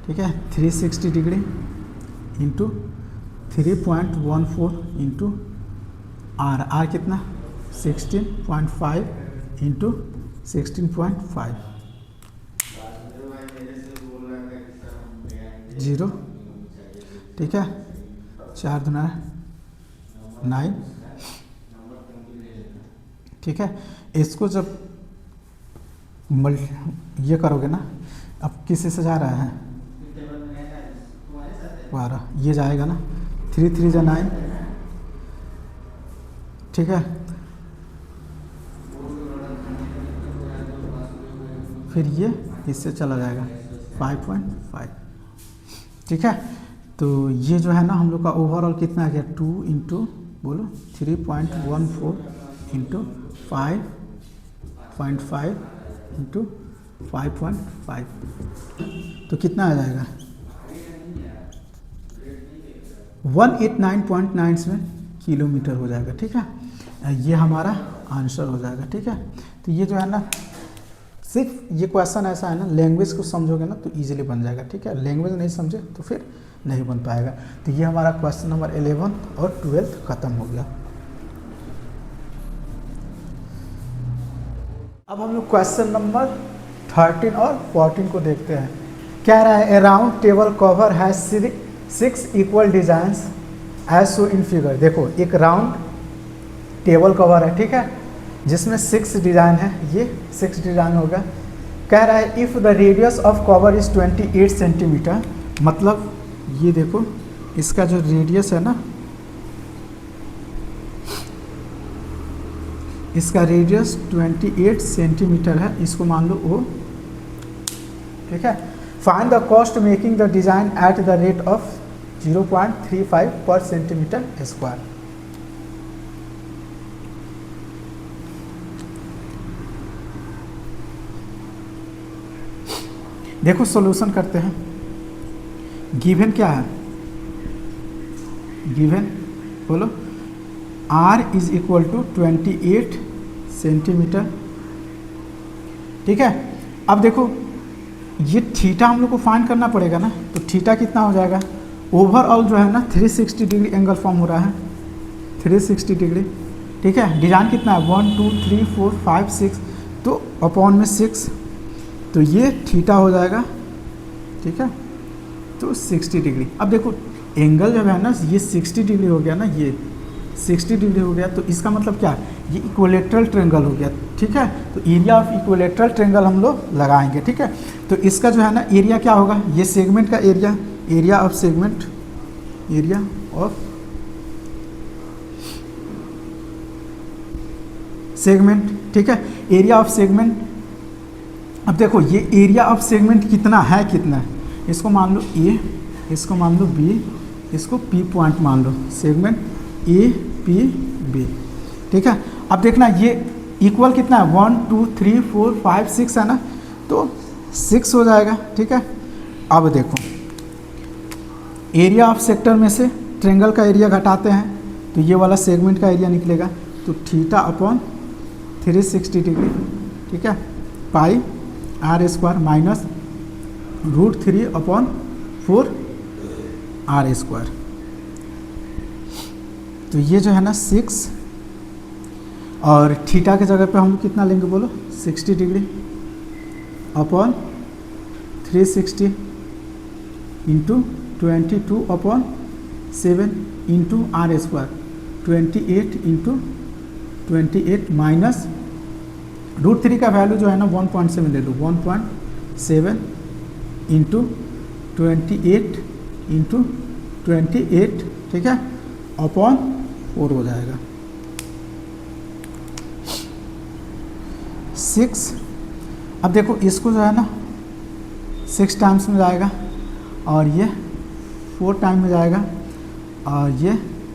ठीक है, 360 डिग्री इंटू 3.14 इंटू आर कितना 16.5 इंटू 16.5 0, ठीक है, 4 दूना 9, ठीक है। इसको जब ये करोगे ना, अब किसी से जा रहा है 12, ये जाएगा ना 3 3 जा 9, ठीक है। फिर ये इससे चला जाएगा 5.5, ठीक है। तो ये जो है ना हम लोग का ओवरऑल कितना आ गया 2 इंटू बोलो 3.14 इंटू 5.5 इंटू 5.5, तो कितना आ जाएगा 189.97 किलोमीटर हो जाएगा, ठीक है। ये हमारा आंसर हो जाएगा, ठीक है। तो ये जो है ना सिर्फ ये क्वेश्चन ऐसा है ना, लैंग्वेज को समझोगे ना तो इजीली बन जाएगा, ठीक है। लैंग्वेज नहीं समझे तो फिर नहीं बन पाएगा। तो ये हमारा क्वेश्चन नंबर 11 और 12 खत्म हो गया। अब हम लोग क्वेश्चन नंबर 13 और 14 को देखते हैं। कह रहा है, a round table cover has 6 equal designs as so in figure. देखो एक राउंड टेबल कवर है, ठीक है, जिसमें 6 डिजाइन है, ये 6 डिजाइन होगा। कह रहा है if the radius of cover is 28 centimetre, मतलब ये देखो इसका जो रेडियस है ना, इसका रेडियस 28 सेंटीमीटर है, इसको मान लो O, ठीक है। Find the cost making the design at the rate of 0.35 पर सेंटीमीटर स्क्वायर। देखो सॉल्यूशन करते हैं। गिवन क्या है, गिवन बोलो R is equal to 28 centimetre, ठीक है। अब देखो ये थीटा हम लोग को फाइंड करना पड़ेगा ना, तो थीटा कितना हो जाएगा, ओवरऑल जो है ना 360 डिग्री एंगल फॉर्म हो रहा है, 360 डिग्री, ठीक है। डिजाइन कितना है 1 2 3 4 5 6, तो अपॉन में 6, तो ये थीटा हो जाएगा, ठीक है। तो 60 डिग्री। अब देखो एंगल जब है ना ये 60 डिग्री हो गया ना, ये 60 डिग्री हो गया, तो इसका मतलब क्या, ये इक्विलेटरल ट्रायंगल हो गया, ठीक है। तो एरिया ऑफ इक्विलेटरल ट्रायंगल हम लोग लगाएंगे, ठीक है। तो इसका जो है ना एरिया क्या होगा, ये सेगमेंट का area, area of segment, area of segment, ठीक है, एरिया ऑफ सेगमेंट। अब देखो ये एरिया ऑफ सेगमेंट कितना है, कितना है, इसको मान लो ए, इसको मान लो बी, इसको पी पॉइंट मान लो, सेगमेंट ए पी बी, ठीक है। अब देखना ये इक्वल कितना है, 1 2 3 4 5 6 है ना, तो 6 हो जाएगा, ठीक है। अब देखो एरिया ऑफ सेक्टर में से ट्रेंगल का एरिया घटाते हैं तो ये वाला सेगमेंट का एरिया निकलेगा, तो थीटा अपॉन 360 डिग्री, ठीक है, pi are square minus √3 upon 4 R square. तो ये जो है ना 6, और थीटा के जगह पे हम कितना लेंगे बोलो, 60 degree upon 360 into 22 upon 7 into are square, 28 into 28 minus √3 का वैल्यू जो है ना 1.7 ले लो, 1.7 इंटू 28 इंटू 28, ठीक है, अपॉन 4 हो जाएगा 6। अब देखो इसको जो है ना 6 टाइम्स में जाएगा, और ये 4 टाइम में जाएगा, और ये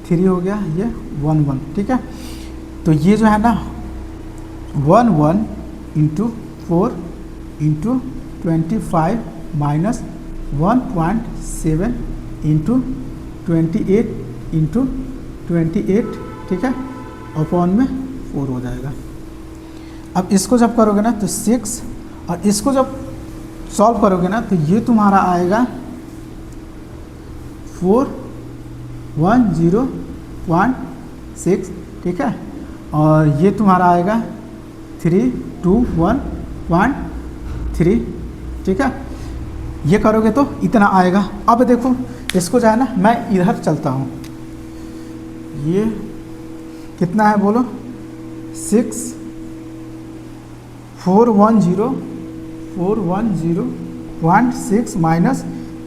3 हो गया, ये 1 1, ठीक है। तो ये जो है ना 1 1 into 4 into 25 minus 1.7 into 28 into 28, ठीक है, अपॉन में 4 हो जाएगा। अब इसको जब करोगे ना तो 6, और इसको जब सॉल्व करोगे ना तो ये तुम्हारा आएगा 410.6, ठीक है, और ये तुम्हारा आएगा 321.3, ठीक है। ये करोगे तो इतना आएगा। अब देखो इसको जो है ना मैं इधर चलता हूँ, ये कितना है बोलो, 410.6 माइनस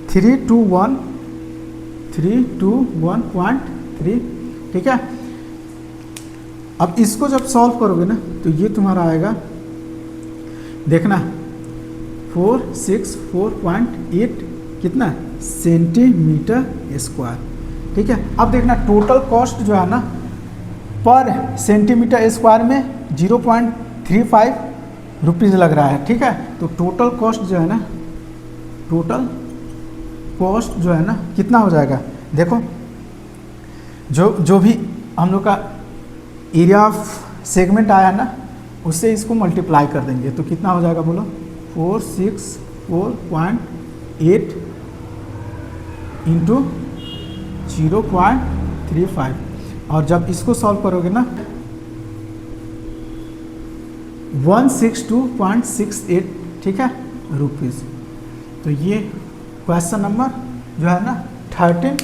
321.3, ठीक है। अब इसको जब सॉल्व करोगे ना तो ये तुम्हारा आएगा, देखना 464.8 कितना सेंटीमीटर स्क्वायर, ठीक है। अब देखना टोटल कॉस्ट जो है ना पर सेंटीमीटर स्क्वायर में 0.35 रुपीज़ लग रहा है, ठीक है। तो टोटल कॉस्ट जो है ना, टोटल कॉस्ट जो है ना कितना हो जाएगा, देखो जो भी हम लोग का एरिया ऑफ सेगमेंट आया ना उससे इसको मल्टीप्लाई कर देंगे तो कितना हो जाएगा बोलो, 464.8 इंटू 0.35, और जब इसको सॉल्व करोगे ना 162.68, ठीक है, रुपीज़। तो ये क्वेश्चन नंबर जो है ना 13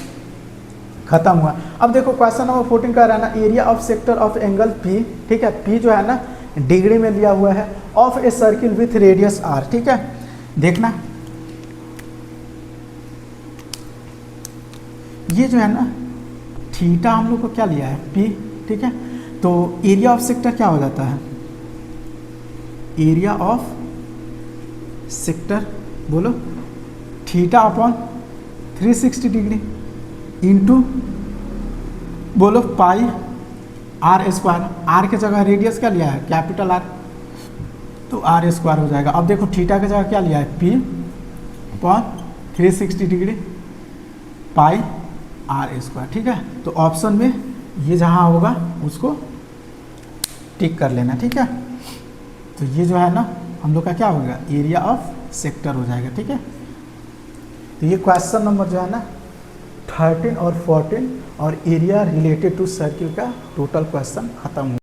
खत्म हुआ। अब देखो क्वेश्चन नंबर 14 का रहना area of sector of angle P, ठीक है, पी जो है ना डिग्री में लिया हुआ है, of a circle with radius R, ठीक है। देखना ये जो है ना थीटा हम लोग को क्या लिया है, पी, ठीक है। तो एरिया ऑफ सेक्टर क्या हो जाता है, एरिया ऑफ सेक्टर बोलो थीटा अपॉन 360 डिग्री इंटू बोलो पाई आर स्क्वायर, आर के जगह रेडियस क्या लिया है, कैपिटल आर, तो आर स्क्वायर हो जाएगा। अब देखो थीटा की जगह क्या लिया है, P upon 360 degree pi are square, ठीक है। तो ऑप्शन में ये जहाँ होगा उसको टिक कर लेना, ठीक है। तो ये जो है ना हम लोग का क्या होगा, एरिया ऑफ सेक्टर हो जाएगा, ठीक है। तो ये क्वेश्चन नंबर जो है ना 13 और 14 और एरिया रिलेटेड टू सर्किल का टोटल क्वेश्चन खत्म हुआ।